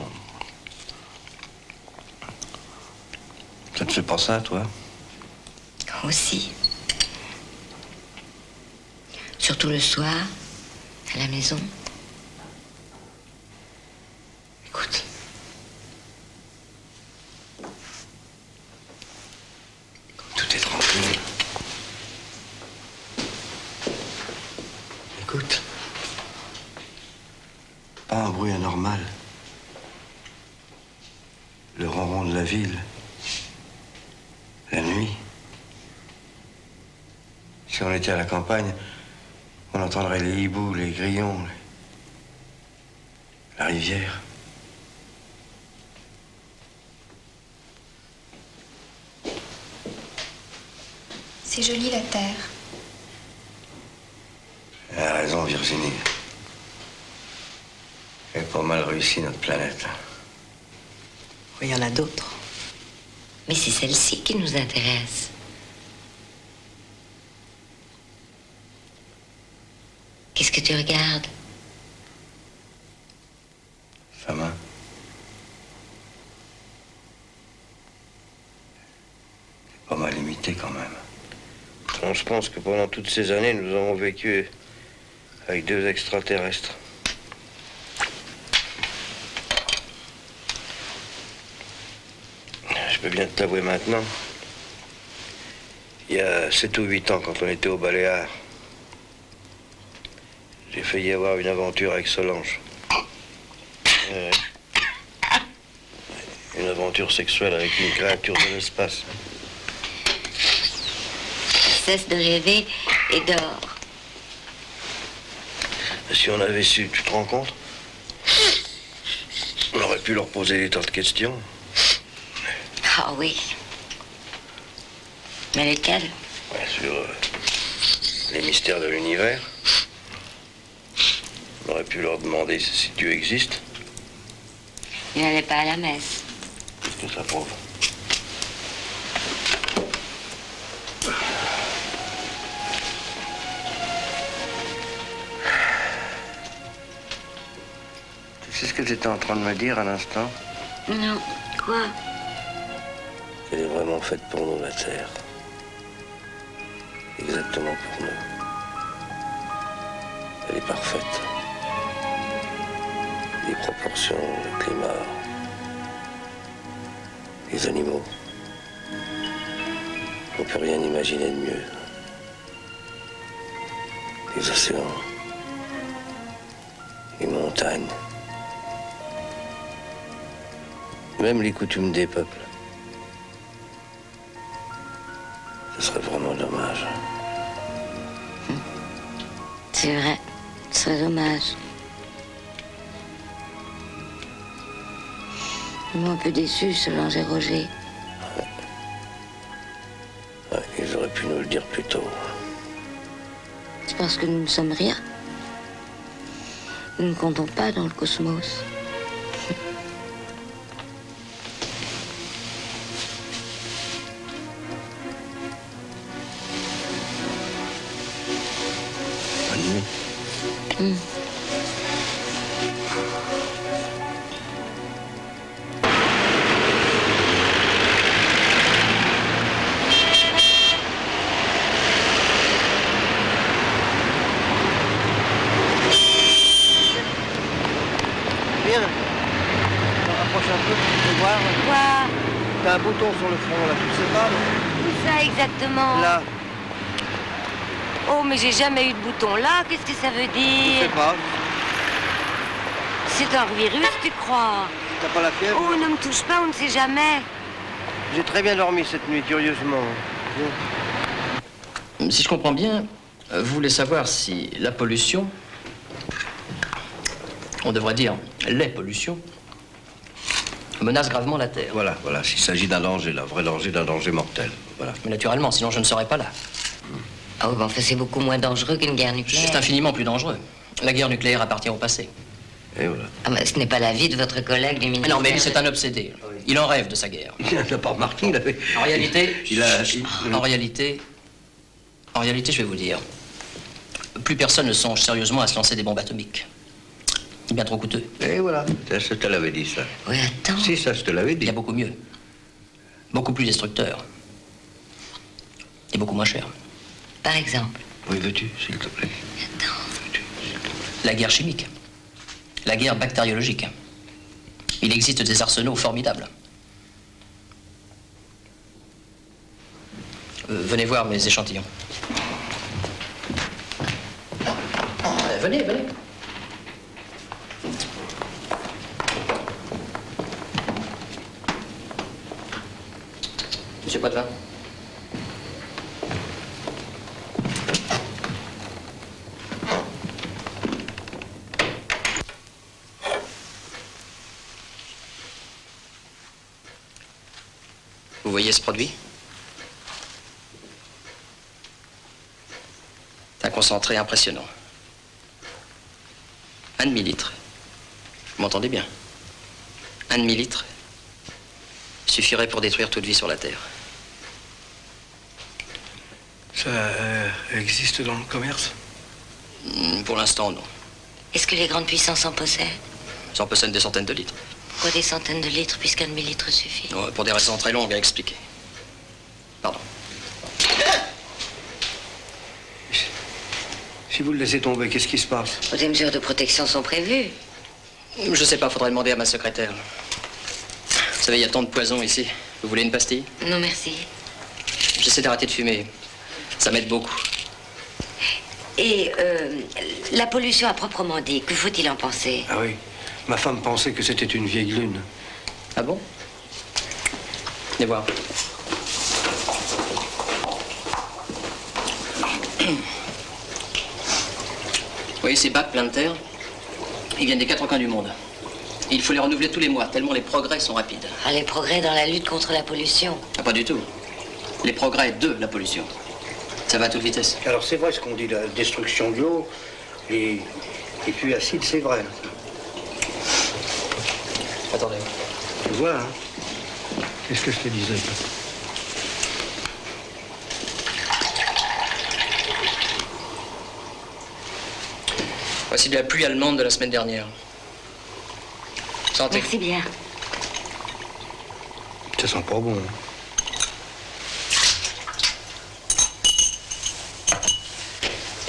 Ça te fait pas ça, toi? Aussi. Surtout le soir, à la maison. Écoute, bruit anormal. Le ronron de la ville. La nuit. Si on était à la campagne, on entendrait les hiboux, les grillons, la rivière. C'est joli la terre. Elle a raison, Virginie. Elle a pas mal réussi, notre planète. Oui, il y en a d'autres. Mais c'est celle-ci qui nous intéresse. Qu'est-ce que tu regardes? Sa main. C'est pas mal imité quand même. Je pense que pendant toutes ces années, nous avons vécu avec deux extraterrestres. Je peux bien te t'avouer maintenant. Il y a 7 ou 8 ans, quand on était au Baléares, j'ai failli avoir une aventure avec Solange. Une aventure sexuelle avec une créature de l'espace. Cesse de rêver et dors. Si on avait su, tu te rends compte? On aurait pu leur poser des tas de questions. Ah oui. Mais lesquelles? Ouais, sur les mystères de l'univers. On aurait pu leur demander si Dieu existe. Il n'allait pas à la messe. Qu'est-ce que ça prouve? Tu sais ce que j'étais en train de me dire à l'instant? Non. Quoi? Elle est vraiment faite pour nous, la Terre. Exactement pour nous. Elle est parfaite. Les proportions, le climat, les animaux. On ne peut rien imaginer de mieux. Les océans, les montagnes, même les coutumes des peuples. Ce serait vraiment dommage. C'est vrai. Ce serait dommage. Moi, un peu déçu, Solange et Roger. Ouais, ils auraient pu nous le dire plus tôt. C'est parce que nous ne sommes rien. Nous ne comptons pas dans le cosmos. Bonne nuit. Bien. On rapproche un peu, tu peux voir. Quoi? T'as un bouton sur le front, là, tu sais pas, non? Où ça exactement? Là. Oh, mais j'ai jamais eu de bouton là. Qu'est-ce que ça veut Je dire? sais pas. C'est un virus, tu crois? T'as pas la fièvre? Oh, ne me touche pas, on ne sait jamais. J'ai très bien dormi cette nuit, curieusement. Si je comprends bien, vous voulez savoir si la pollution, on devrait dire les pollutions, menace gravement la Terre. Voilà, s'il s'agit d'un danger, là, vrai danger, d'un danger mortel. Voilà. Mais naturellement, sinon je ne serais pas là. Oh, ben enfin, c'est beaucoup moins dangereux qu'une guerre nucléaire. C'est infiniment plus dangereux. La guerre nucléaire appartient au passé. Et voilà. Ah, ben, ce n'est pas l'avis de votre collègue du ministère. Non, mais lui, c'est un obsédé. Il en rêve de sa guerre. Il n'a pas remarqué, il avait... En réalité, Il en réalité, je vais vous dire, plus personne ne songe sérieusement à se lancer des bombes atomiques. C'est bien trop coûteux. Et voilà, ça, je te l'avais dit, ça. Oui, attends. Si, ça, je te l'avais dit. Il y a beaucoup mieux. Beaucoup plus destructeur. Et beaucoup moins cher. Par exemple. Oui, veux-tu, s'il te plaît? Attends. La guerre chimique. La guerre bactériologique. Il existe des arsenaux formidables. Venez voir mes échantillons. Venez. Monsieur Poitvin. Vous voyez ce produit? C'est un concentré impressionnant. 1 demi-litre. Vous m'entendez bien? 1 demi-litre suffirait pour détruire toute vie sur la Terre. Ça existe dans le commerce? Pour l'instant, non. Est-ce que les grandes puissances en possèdent? Ils en possèdent des centaines de litres. Pourquoi des centaines de litres puisqu'un demi-litre suffit? Pour des raisons très longues à expliquer. Pardon. Si vous le laissez tomber, qu'est-ce qui se passe? Des mesures de protection sont prévues. Je sais pas, faudrait demander à ma secrétaire. Vous savez, il y a tant de poison ici. Vous voulez une pastille? Non, merci. J'essaie d'arrêter de fumer. Ça m'aide beaucoup. Et la pollution à proprement dit, que faut-il en penser? Ah oui, ma femme pensait que c'était une vieille lune. Ah bon? Venez voir. Vous voyez ces bacs pleins de terre? Ils viennent des 4 coins du monde. Et il faut les renouveler tous les mois, tellement les progrès sont rapides. Ah, les progrès dans la lutte contre la pollution? Ah, pas du tout. Les progrès de la pollution. Ça va à toute vitesse. Alors c'est vrai ce qu'on dit, la destruction de l'eau, les puits acides, c'est vrai. Attendez. Tu vois, hein? Qu'est-ce que je te disais? Voici de la pluie allemande de la semaine dernière. Santé. Merci bien. Ça sent pas bon. Hein?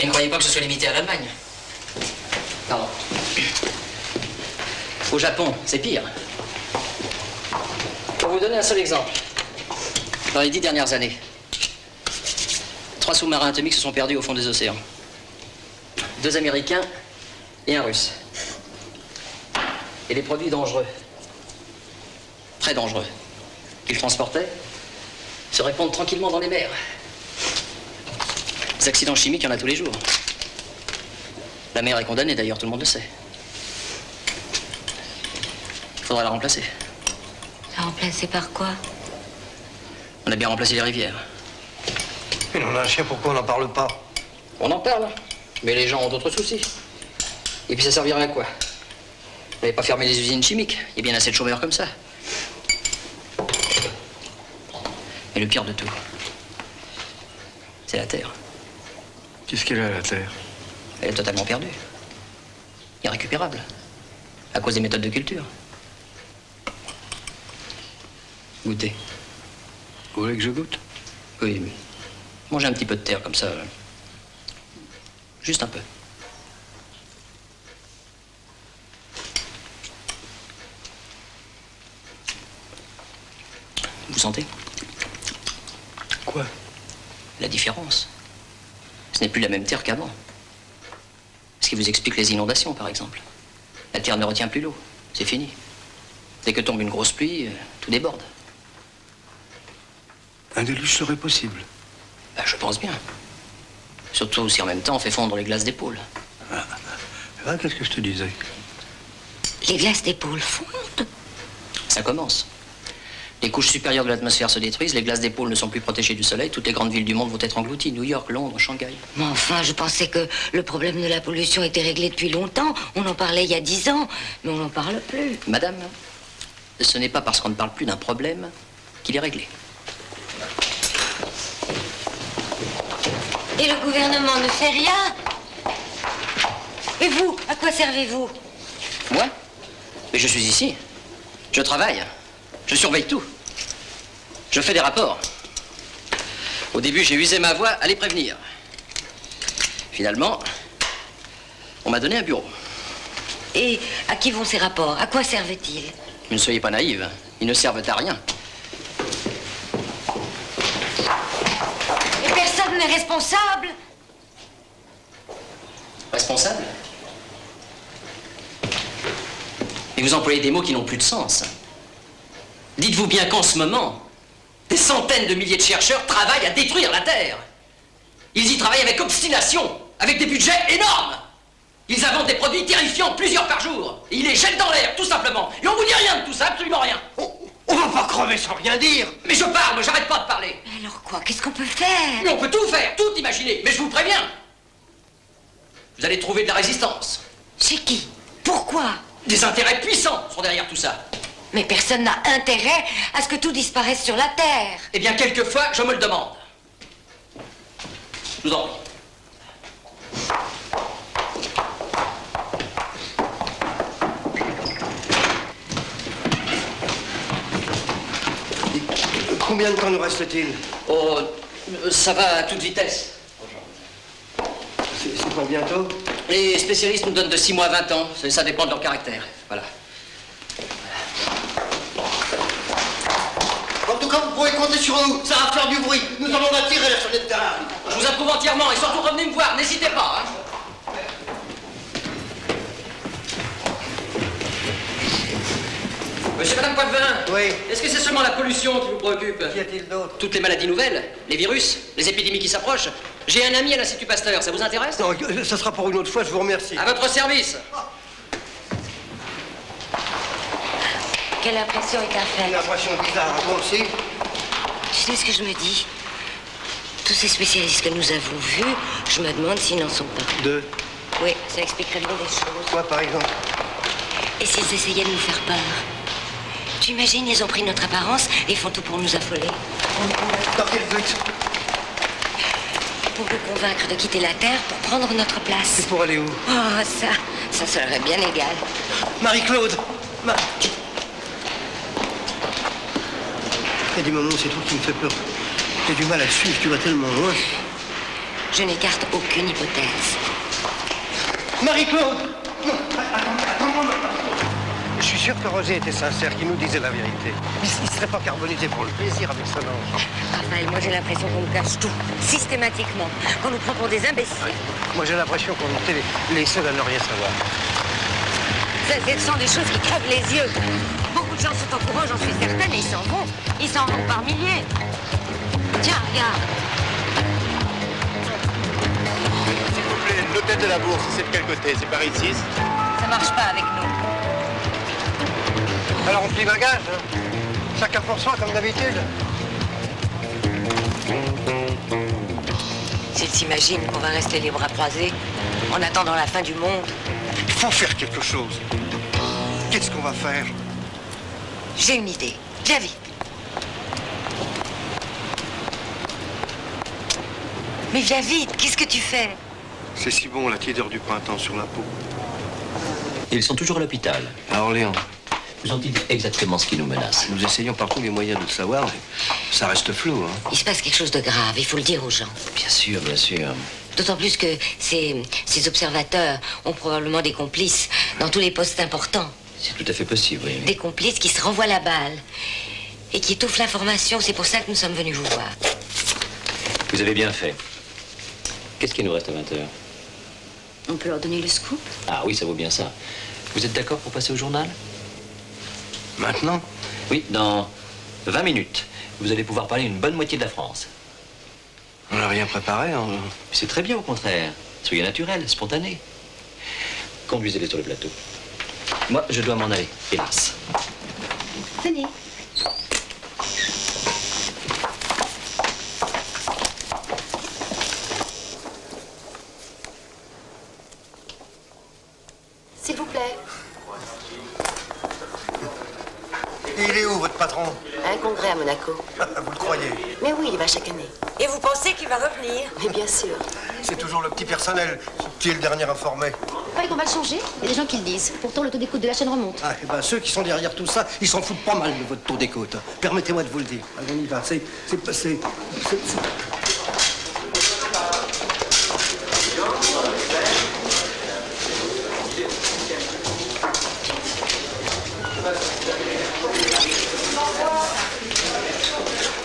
Et ne croyez pas que ce soit limité à l'Allemagne. Pardon. Au Japon, c'est pire. Pour vous donner un seul exemple, dans les 10 dernières années, 3 sous-marins atomiques se sont perdus au fond des océans. 2 Américains et un Russe. Et les produits dangereux, très dangereux, qu'ils transportaient, se répandent tranquillement dans les mers. Des accidents chimiques, il y en a tous les jours. La mer est condamnée, d'ailleurs, tout le monde le sait. Il faudra la remplacer. La remplacer par quoi? On a bien remplacé les rivières. Mais on a un chien, pourquoi on n'en parle pas? On en parle, mais les gens ont d'autres soucis. Et puis ça servirait à quoi? Vous n'avez pas fermé les usines chimiques. Il y a bien assez de chômeurs comme ça. Et le pire de tout, c'est la Terre. Qu'est-ce qu'elle a, la Terre? Elle est totalement perdue. Irrécupérable. À cause des méthodes de culture. Goûtez. Vous voulez que je goûte? Oui. Mangez un petit peu de terre comme ça. Juste un peu. Vous sentez? Quoi? La différence. Ce n'est plus la même terre qu'avant. Ce qui vous explique les inondations, par exemple. La terre ne retient plus l'eau. C'est fini. Dès que tombe une grosse pluie, tout déborde. Un déluge serait possible. Ben, je pense bien. Surtout si en même temps on fait fondre les glaces des pôles. Ah, qu'est-ce que je te disais? Les glaces des pôles fondent? Ça commence. Les couches supérieures de l'atmosphère se détruisent, les glaces des pôles ne sont plus protégées du soleil, toutes les grandes villes du monde vont être englouties. New York, Londres, Shanghai. Mais enfin, je pensais que le problème de la pollution était réglé depuis longtemps. On en parlait il y a 10 ans, mais on n'en parle plus. Madame, ce n'est pas parce qu'on ne parle plus d'un problème qu'il est réglé. Et le gouvernement ne fait rien? Et vous, à quoi servez-vous? Moi? Mais je suis ici. Je travaille. Je surveille tout. Je fais des rapports. Au début, j'ai usé ma voix à les prévenir. Finalement, on m'a donné un bureau. Et à qui vont ces rapports? À quoi servent-ils? Ne soyez pas naïve. Ils ne servent à rien. Et personne n'est responsable? Responsable? Et vous employez des mots qui n'ont plus de sens. Dites-vous bien qu'en ce moment, Des centaines de milliers de chercheurs travaillent à détruire la Terre. Ils y travaillent avec obstination, avec des budgets énormes. Ils inventent des produits terrifiants plusieurs par jour. Et ils les jettent dans l'air, tout simplement. Et on vous dit rien de tout ça, absolument rien. On va pas crever sans rien dire. Mais je parle, j'arrête pas de parler. Alors quoi? Qu'est-ce qu'on peut faire? Mais on peut tout faire, tout imaginer. Mais je vous préviens. Vous allez trouver de la résistance. Chez qui? Pourquoi? Des intérêts puissants sont derrière tout ça. Mais personne n'a intérêt à ce que tout disparaisse sur la Terre. Eh bien, quelquefois, je me le demande. Je vous en prie. Combien de temps nous reste-t-il? Oh, ça va à toute vitesse. C'est pour bientôt? Les spécialistes nous donnent de 6 mois à 20 ans. Ça dépend de leur caractère. Voilà. En tout cas, vous pouvez compter sur nous. Ça va faire du bruit. Nous allons attirer la sonnette d'alarme. Je vous approuve entièrement et surtout revenez me voir. N'hésitez pas. Hein. Monsieur, madame Poitvin. Oui. Est-ce que c'est seulement la pollution qui vous préoccupe? Qu'y a-t-il d'autre? Toutes les maladies nouvelles, les virus, les épidémies qui s'approchent. J'ai un ami à l'Institut Pasteur, ça vous intéresse? Non, ça sera pour une autre fois, je vous remercie. À votre service. Quelle impression est à faire? Une impression bizarre, moi aussi. Tu sais ce que je me dis? Tous ces spécialistes que nous avons vus, je me demande s'ils n'en sont pas. Deux. Oui, ça expliquerait bien des choses. Quoi, par exemple? Et s'ils essayaient de nous faire peur? Tu imagines, ils ont pris notre apparence et font tout pour nous affoler. Dans quel but? Pour nous convaincre de quitter la Terre pour prendre notre place. C'est pour aller où? Oh, ça serait bien égal. Marie-Claude! Il y a des moments où c'est toi qui me fais peur. J'ai du mal à te suivre, tu vas tellement loin. Je n'écarte aucune hypothèse. Marie-Claude! Non, attends. Je suis sûr que Roger était sincère, qu'il nous disait la vérité. Il ne serait pas carbonisé pour le plaisir avec Solange. Raphaël, moi j'ai l'impression qu'on nous cache tout, systématiquement, qu'on nous prend pour des imbéciles. Moi j'ai l'impression qu'on était les seuls à ne rien savoir. Ce sont des choses qui crèvent les yeux. Beaucoup de gens sont au courant, j'en suis certaine, et ils s'en vont. Ils s'en vont par milliers. Tiens, regarde. S'il vous plaît, l'hôtel de la Bourse, c'est de quel côté? C'est par ici? Ça marche pas avec nous. Alors on plie bagage, hein. Chacun pour soi, comme d'habitude. S'ils s'imaginent qu'on va rester les bras croisés en attendant la fin du monde. Il faut faire quelque chose. Qu'est-ce qu'on va faire? J'ai une idée. Viens vite. Mais viens vite, qu'est-ce que tu fais? C'est si bon, la tiédeur du printemps sur la peau. Ils sont toujours à l'hôpital. À Orléans. Vous ont-ils dit exactement ce qui nous menace? Nous essayons par tous les moyens de le savoir, mais ça reste flou, hein. Il se passe quelque chose de grave, il faut le dire aux gens. Bien sûr, bien sûr. D'autant plus que ces observateurs ont probablement des complices dans tous les postes importants. C'est tout à fait possible, oui. Des complices qui se renvoient la balle et qui étouffent l'information. C'est pour ça que nous sommes venus vous voir. Vous avez bien fait. Qu'est-ce qui nous reste à 20h? On peut leur donner le scoop? Ah oui, ça vaut bien ça. Vous êtes d'accord pour passer au journal? Maintenant? Oui, dans 20 minutes. Vous allez pouvoir parler une bonne moitié de la France. On n'a rien préparé, hein. C'est très bien, au contraire. Soyez naturel, spontané. Conduisez-les sur le plateau. Moi, je dois m'en aller, hélas. Venez. S'il vous plaît. Et il est où, votre patron? Un congrès à Monaco. Vous le croyez? Mais oui, il y va chaque année. Et vous pensez qu'il va revenir? Mais bien sûr. C'est toujours le petit personnel qui est le dernier informé. Vous croyez qu'on va le changer? Il y a des gens qui le disent. Pourtant, le taux d'écoute de la chaîne remonte. Ah, et ben, ceux qui sont derrière tout ça, ils s'en foutent pas mal de votre taux d'écoute. Permettez-moi de vous le dire. Allez, on y va.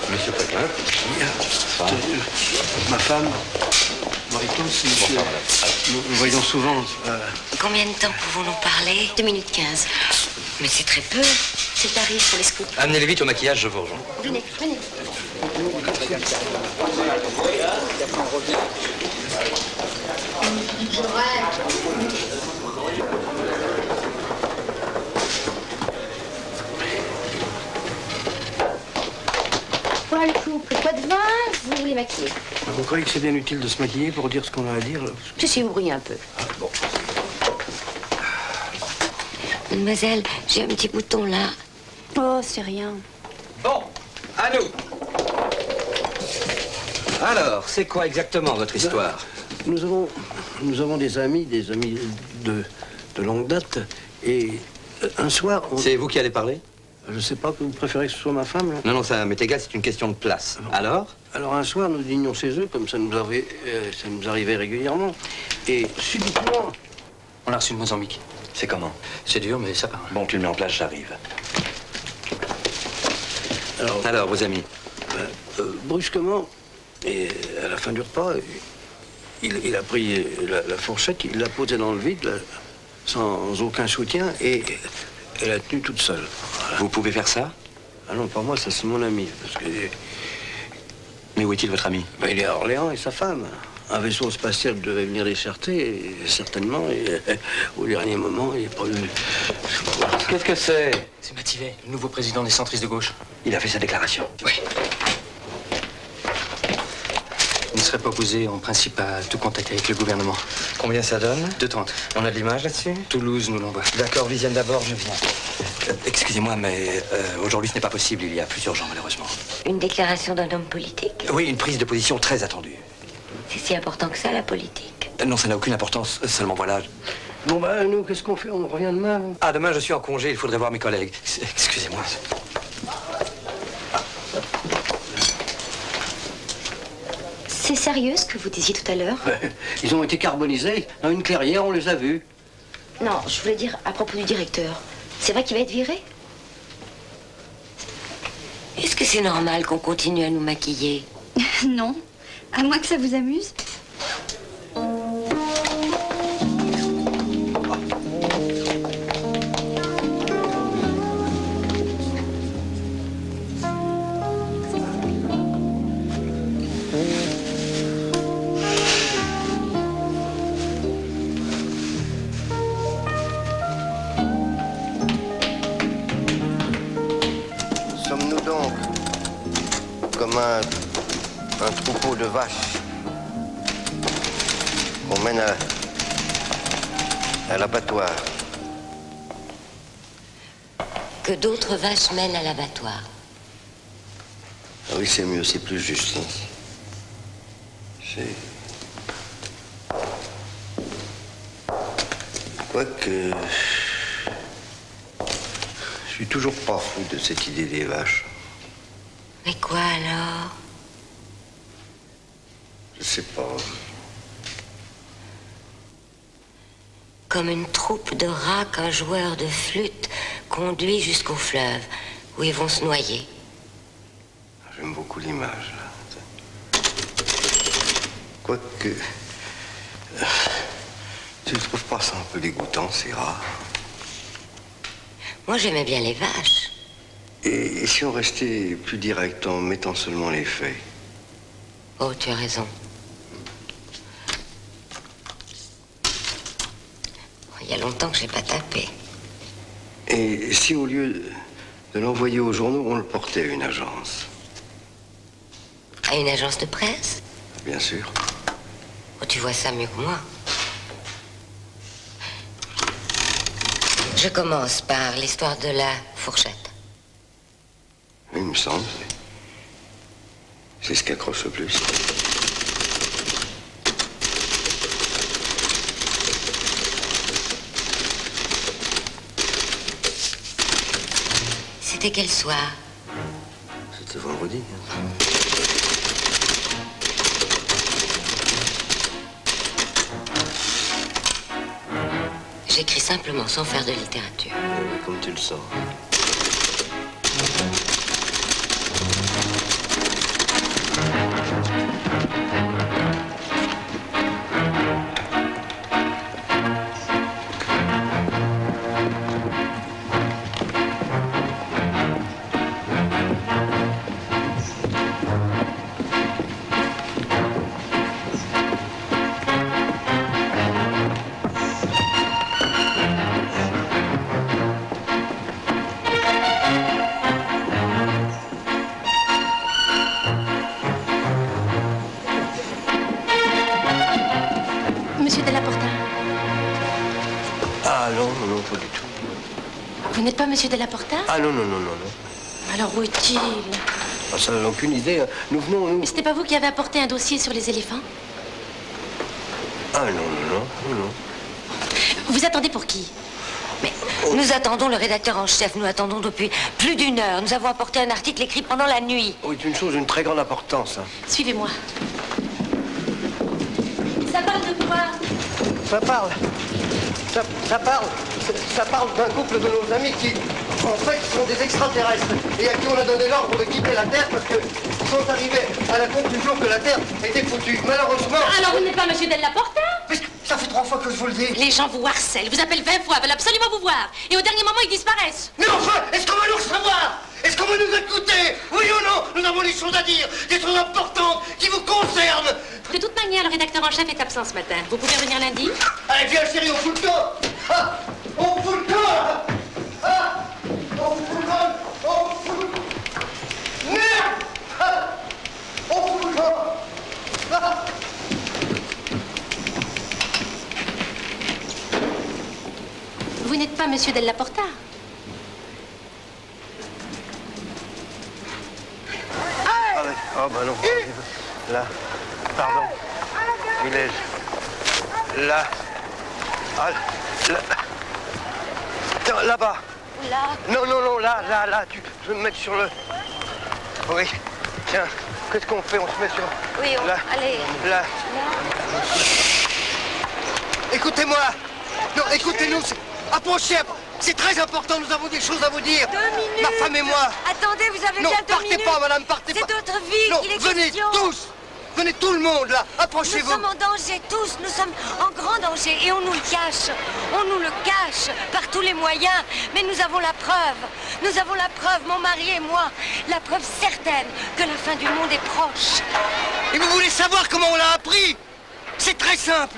Monsieur Poitvin. Ma femme, Marie-Claude, nous voyons souvent. Combien de temps pouvons-nous parler? 2 minutes 15. Mais c'est très peu. C'est le tarif pour les scouts. Amenez-les vite au maquillage, je vous rejoins. Venez, venez. Voilà le couple, quoi de vin, vous voulez maquiller. Vous croyez que c'est bien utile de se maquiller pour dire ce qu'on a à dire? Je sais, vous brillez un peu. Bon. Mademoiselle, j'ai un petit bouton là. Oh, c'est rien. Bon, à nous. Alors, c'est quoi exactement votre histoire? Nous avons des amis de longue date. Et un soir... C'est vous qui allez parler? Je sais pas, que vous préférez que ce soit ma femme, là? Non, ça m'est égal, c'est une question de place. Alors? Alors un soir, nous dînions chez eux, comme ça nous arrivait régulièrement. Et subitement... On a reçu le Mozambique. C'est comment? C'est dur, mais ça part. Bon, tu le mets en place, j'arrive. Alors, vos amis? Brusquement, et à la fin du repas, il a pris la fourchette, il l'a posée dans le vide, là, sans aucun soutien, et elle a tenu toute seule. Voilà. Vous pouvez faire ça? Ah non, pas moi, ça c'est mon ami. Parce que... Mais où est-il, votre ami? Ben, il est à Orléans et sa femme. Un vaisseau spatial devait venir les chercher, et certainement, et au dernier moment, il est pas venu. Qu'est-ce que c'est? C'est Mativet, le nouveau président des centristes de gauche. Il a fait sa déclaration. Oui. Il ne serait pas opposé, en principe, à tout contact avec le gouvernement. Combien ça donne? 2,30. On a de l'image là-dessus? Toulouse nous l'envoie. D'accord, Viviane, d'abord, je viens. Excusez-moi, mais aujourd'hui, ce n'est pas possible. Il y a plus urgent, malheureusement. Une déclaration d'un homme politique? Oui, une prise de position très attendue. C'est si important que ça, la politique? Non, ça n'a aucune importance. Seulement, voilà. Bon, bah, nous, qu'est-ce qu'on fait? On revient demain? Ah, demain, je suis en congé. Il faudrait voir mes collègues. Excusez-moi. C'est sérieux ce que vous disiez tout à l'heure? Ils ont été carbonisés dans une clairière, on les a vus. Non, je voulais dire à propos du directeur. C'est vrai qu'il va être viré? Est-ce que c'est normal qu'on continue à nous maquiller? Non, à moins que ça vous amuse. Sommes-nous donc comme un troupeau de vaches qu'on mène à l'abattoir? Que d'autres vaches mènent à l'abattoir. Ah oui, c'est mieux, c'est plus juste. Hein. Quoique... Je suis toujours pas fou de cette idée des vaches. Mais quoi alors? Je sais pas. Comme une troupe de rats qu'un joueur de flûte conduit jusqu'au fleuve, où ils vont se noyer. J'aime beaucoup l'image, là. Quoique... Tu ne trouves pas ça un peu dégoûtant, ces rats? Moi, j'aimais bien les vaches. Et si on restait plus direct en mettant seulement les faits? Oh, tu as raison. Il y a longtemps que j'ai pas tapé. Et si au lieu de l'envoyer aux journaux, on le portait à une agence? À une agence de presse? Bien sûr. Oh, tu vois ça mieux que moi. Je commence par l'histoire de la fourchette. Il me semble. C'est ce qui accroche le plus. C'était quel soir? C'était vendredi. J'écris simplement sans faire de littérature. Oui, comme tu le sens. n'êtes pas monsieur Della Porta? Ah non, non, non, non, non. Alors où est-il? Ah, ça n'a aucune idée. Nous venons, nous... Mais c'était pas vous qui avez apporté un dossier sur les éléphants? Ah non, non, non, non, non. Vous attendez pour qui? Mais nous attendons le rédacteur en chef. Nous attendons depuis plus d'1 heure. Nous avons apporté un article écrit pendant la nuit. Oh, c'est une chose d'une très grande importance. Hein. Suivez-moi. Ça parle de quoi? Ça parle. Ça parle d'un couple de nos amis qui, en fait, sont des extraterrestres et à qui on a donné l'ordre de quitter la Terre parce qu'ils sont arrivés à la conclusion que la Terre était foutue. Malheureusement... Alors vous n'êtes pas monsieur Della Porta? Mais ça fait 3 fois que je vous le dis. Les gens vous harcèlent, vous appellent 20 fois, veulent absolument vous voir. Et au dernier moment, ils disparaissent. Mais enfin, est-ce qu'on va nous recevoir? Est-ce qu'on va nous écouter? Oui ou non? Nous avons des choses à dire, des choses importantes qui vous concernent. De toute manière, le rédacteur en chef est absent ce matin. Vous pouvez revenir lundi? Allez, viens, chérie, on fout le camp. Ah, on fout le camp. Ah, on fout le camp. On fout le... Merde. Ah, on fout le camp. Ah. Vous n'êtes pas monsieur Della Porta? Ah, ouais. Oh, bah non. Là. Pardon. Village. Là. Ah, là. Tiens, là-bas. Là. Non, non, non, là. Je vais me mettre sur le... Oui. Tiens, qu'est-ce qu'on fait? On se met sur... Oui, là. Allez. Là. Écoutez-moi. Non, écoutez-nous. Approchez. C'est très important, nous avons des choses à vous dire. 2 minutes. Ma femme et moi. Attendez, vous avez Non, bien 2 partez minutes. pas, madame, partez pas. C'est notre vie Non, qu'il est venez question. tous. Venez tout le monde, là. Nous Approchez-vous. sommes en danger tous, nous sommes en grand danger et on nous le cache. On nous le cache par tous les moyens. Mais nous avons la preuve. Nous avons la preuve, mon mari et moi. La preuve certaine que la fin du monde est proche. Et vous voulez savoir comment on l'a appris? C'est très simple.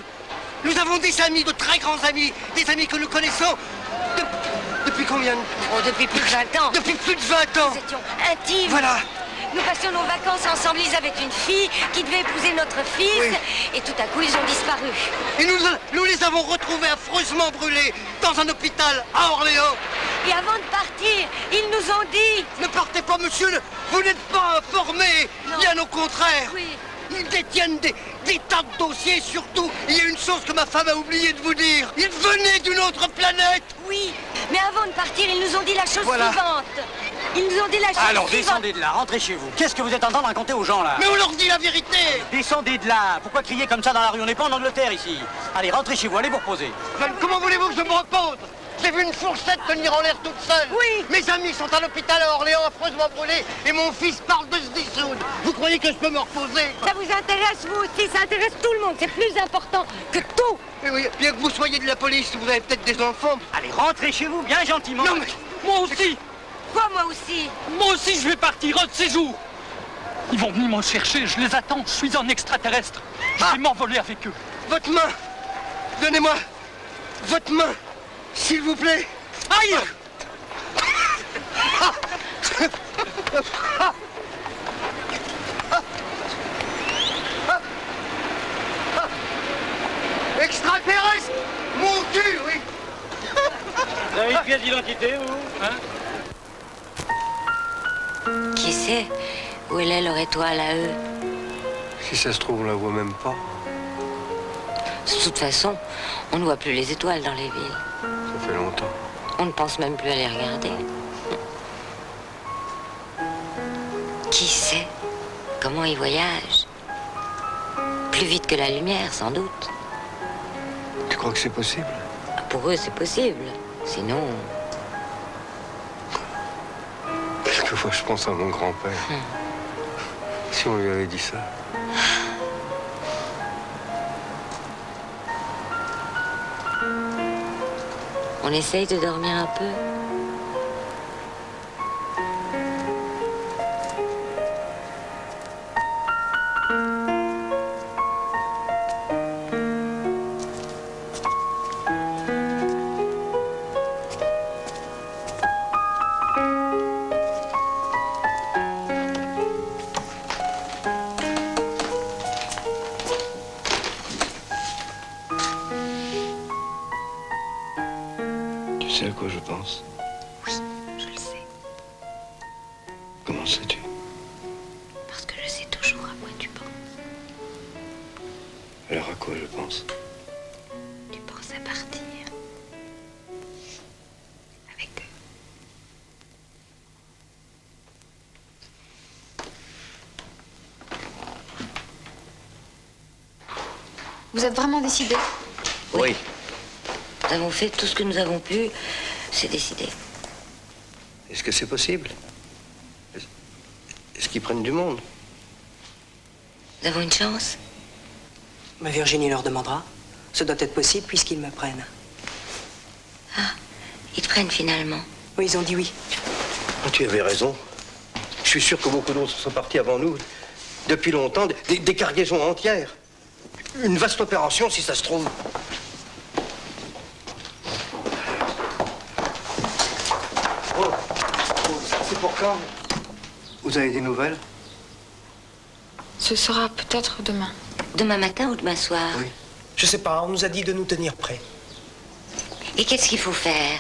Nous avons des amis, de très grands amis, des amis que nous connaissons depuis combien de... Oh, depuis plus de 20 ans. Depuis plus de 20 ans. Nous étions intimes. Voilà. Nous passions nos vacances ensemble. Ils avaient une fille qui devait épouser notre fils. Oui. Et tout à coup, ils ont disparu. Et nous les avons retrouvés affreusement brûlés dans un hôpital à Orléans. Et avant de partir, ils nous ont dit... Ne partez pas, monsieur, vous n'êtes pas informés. Non. Bien au contraire. Oui. Ils détiennent des tas de dossiers, surtout. Il y a une chose que ma femme a oublié de vous dire. Ils venaient d'une autre planète. Oui, mais avant de partir, ils nous ont dit la chose Voilà. suivante. Ils nous ont dit la chose Alors suivante. descendez de là, rentrez chez vous. Qu'est-ce que vous êtes en train de raconter aux gens là? Mais on leur dit la vérité. Descendez de là. Pourquoi crier comme ça dans la rue? On n'est pas en Angleterre ici. Allez, rentrez chez vous, allez vous reposer. Comment voulez-vous que je me repose? J'ai vu une fourchette tenir en l'air toute seule. Oui. Mes amis sont à l'hôpital à Orléans, affreusement brûlés, et mon fils parle de se dissoudre. Vous croyez que je peux me reposer? Ça vous intéresse, vous aussi, ça intéresse tout le monde. C'est plus important que tout. Eh oui, bien que vous soyez de la police, vous avez peut-être des enfants. Allez, rentrez chez vous, bien gentiment. Non, mais... Moi aussi. Quoi, moi aussi? Moi aussi, je vais partir un de ces jours. Ils vont venir me chercher, je les attends. Je suis un extraterrestre. Je vais m'envoler avec eux. Votre main. Donnez-moi votre main, s'il vous plaît. Aïe! Extraterrestre! Mon cul, oui! Vous avez une pièce d'identité, vous? Qui sait où elle est leur étoile à eux? Si ça se trouve, on la voit même pas. De toute façon, on ne voit plus les étoiles dans les villes. Ça fait longtemps. On ne pense même plus à les regarder. Qui sait comment ils voyagent? Plus vite que la lumière, sans doute. Tu crois que c'est possible? Pour eux, c'est possible. Sinon... Quelquefois, je pense à mon grand-père. Si on lui avait dit ça. On essaye de dormir un peu. Tu sais à quoi je pense? Elle ira quoi, je pense. Tu penses à partir avec eux. Vous êtes vraiment décidé? Oui. Nous avons fait tout ce que nous avons pu. C'est décidé. Est-ce que c'est possible? Est-ce qu'ils prennent du monde? Nous avons une chance. Ma Virginie leur demandera. Ce doit être possible puisqu'ils me prennent. Ah, ils te prennent finalement. Oui, ils ont dit oui. Tu avais raison. Je suis sûr que beaucoup d'autres sont partis avant nous. Depuis longtemps, des cargaisons entières. Une vaste opération, si ça se trouve. Oh, c'est pour quand? Vous avez des nouvelles? Ce sera peut-être demain. Demain matin ou demain soir? Oui. Je sais pas, on nous a dit de nous tenir prêts. Et qu'est-ce qu'il faut faire?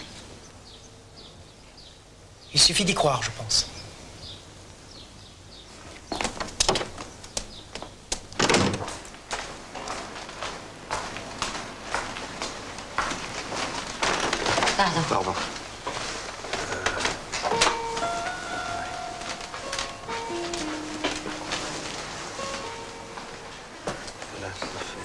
Il suffit d'y croire, je pense. Pardon. Pardon. Là, ça fait...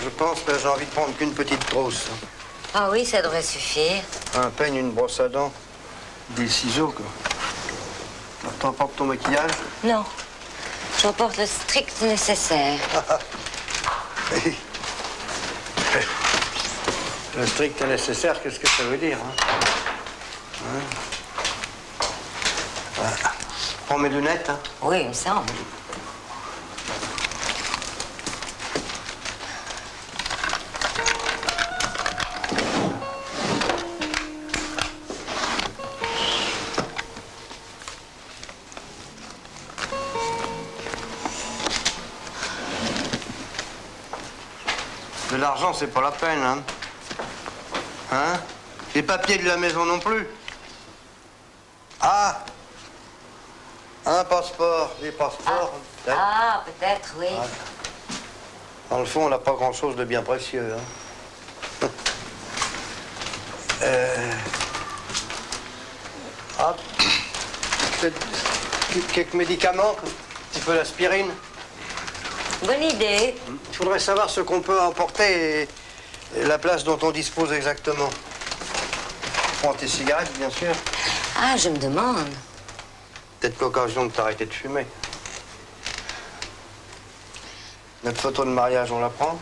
Je pense que j'ai envie de prendre qu'une petite trousse. Ah oui, ça devrait suffire. Un peigne, une brosse à dents, des ciseaux, quoi. T'emportes ton maquillage? Non. J'emporte le strict nécessaire. Oui. Le strict nécessaire, qu'est-ce que ça veut dire, hein? Voilà. Prends mes lunettes, hein? Oui, il me semble. De l'argent, c'est pas la peine, hein? Hein? Les papiers de la maison non plus. Ah! Un passeport, des passeports. peut-être. Ah, peut-être, oui. Ouais. Dans le fond, on n'a pas grand-chose de bien précieux, hein? Ah, peut-être quelques médicaments, un petit peu d'aspirine. Bonne idée. Il faudrait savoir ce qu'on peut emporter et la place dont on dispose exactement. Prends tes cigarettes, bien sûr. Ah, je me demande. Peut-être l'occasion de t'arrêter de fumer. Notre photo de mariage, on la prend?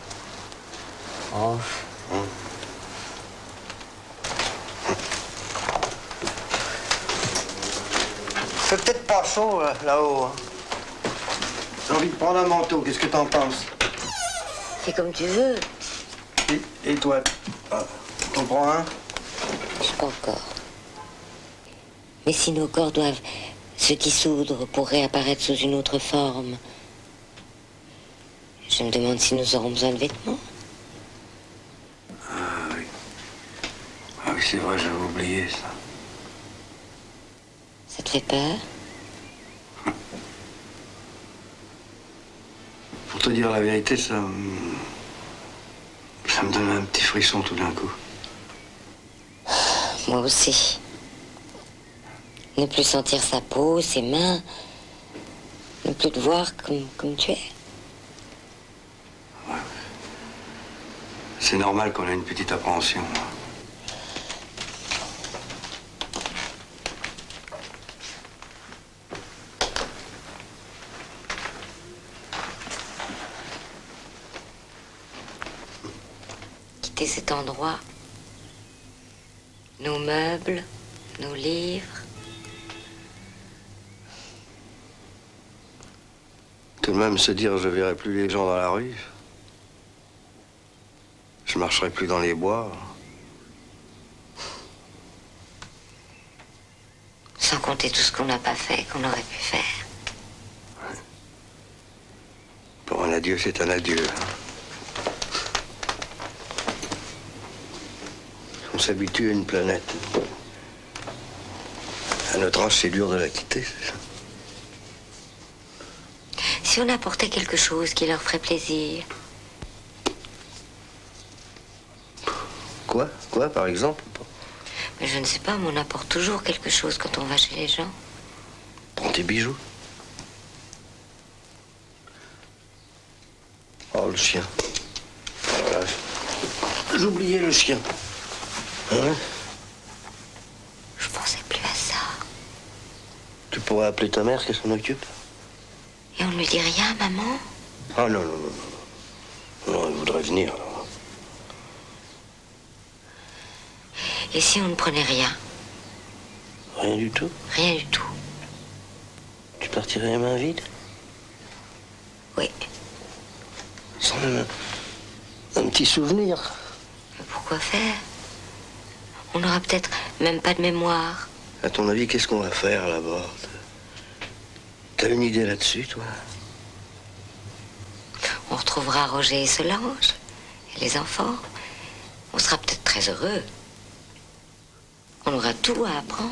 Oh. C'est peut-être pas chaud, là-haut. Hein. J'ai envie de prendre un manteau, qu'est-ce que t'en penses? C'est comme tu veux. Et toi, t'en prends un? Je sais pas encore. Mais si nos corps doivent se dissoudre pour réapparaître sous une autre forme, je me demande si nous aurons besoin de vêtements. Ah oui. Ah oui, c'est vrai, j'avais oublié ça. Ça te fait peur? Pour te dire la vérité, ça me donne un petit frisson tout d'un coup. Moi aussi. Ne plus sentir sa peau, ses mains. Ne plus te voir comme tu es. Ouais. C'est normal qu'on ait une petite appréhension. Quitter cet endroit, nos meubles, nos livres. Tout de même se dire je verrai plus les gens dans la rue. Je marcherai plus dans les bois. Sans compter tout ce qu'on n'a pas fait, qu'on aurait pu faire. Pour un adieu, c'est un adieu. On s'habitue à une planète. À notre âge, c'est dur de la quitter, c'est ça. Si on apportait quelque chose qui leur ferait plaisir. Quoi? Quoi, par exemple? Mais je ne sais pas, mais on apporte toujours quelque chose quand on va chez les gens. Prends tes bijoux. Oh, le chien. Voilà. J'oubliais le chien. Hein? Je pensais plus à ça. Tu pourrais appeler ta mère qu'elle s'en occupe? Et on ne lui dit rien, maman? Ah non, non, non, non. Non, elle voudrait venir. Et si on ne prenait rien? Rien du tout? Rien du tout. Tu partirais les mains vides? Oui. Sans même un petit souvenir. Mais pourquoi faire? On n'aura peut-être même pas de mémoire. À ton avis, qu'est-ce qu'on va faire là-bas? T'as une idée là-dessus, toi? On retrouvera Roger et Solange, et les enfants. On sera peut-être très heureux. On aura tout à apprendre.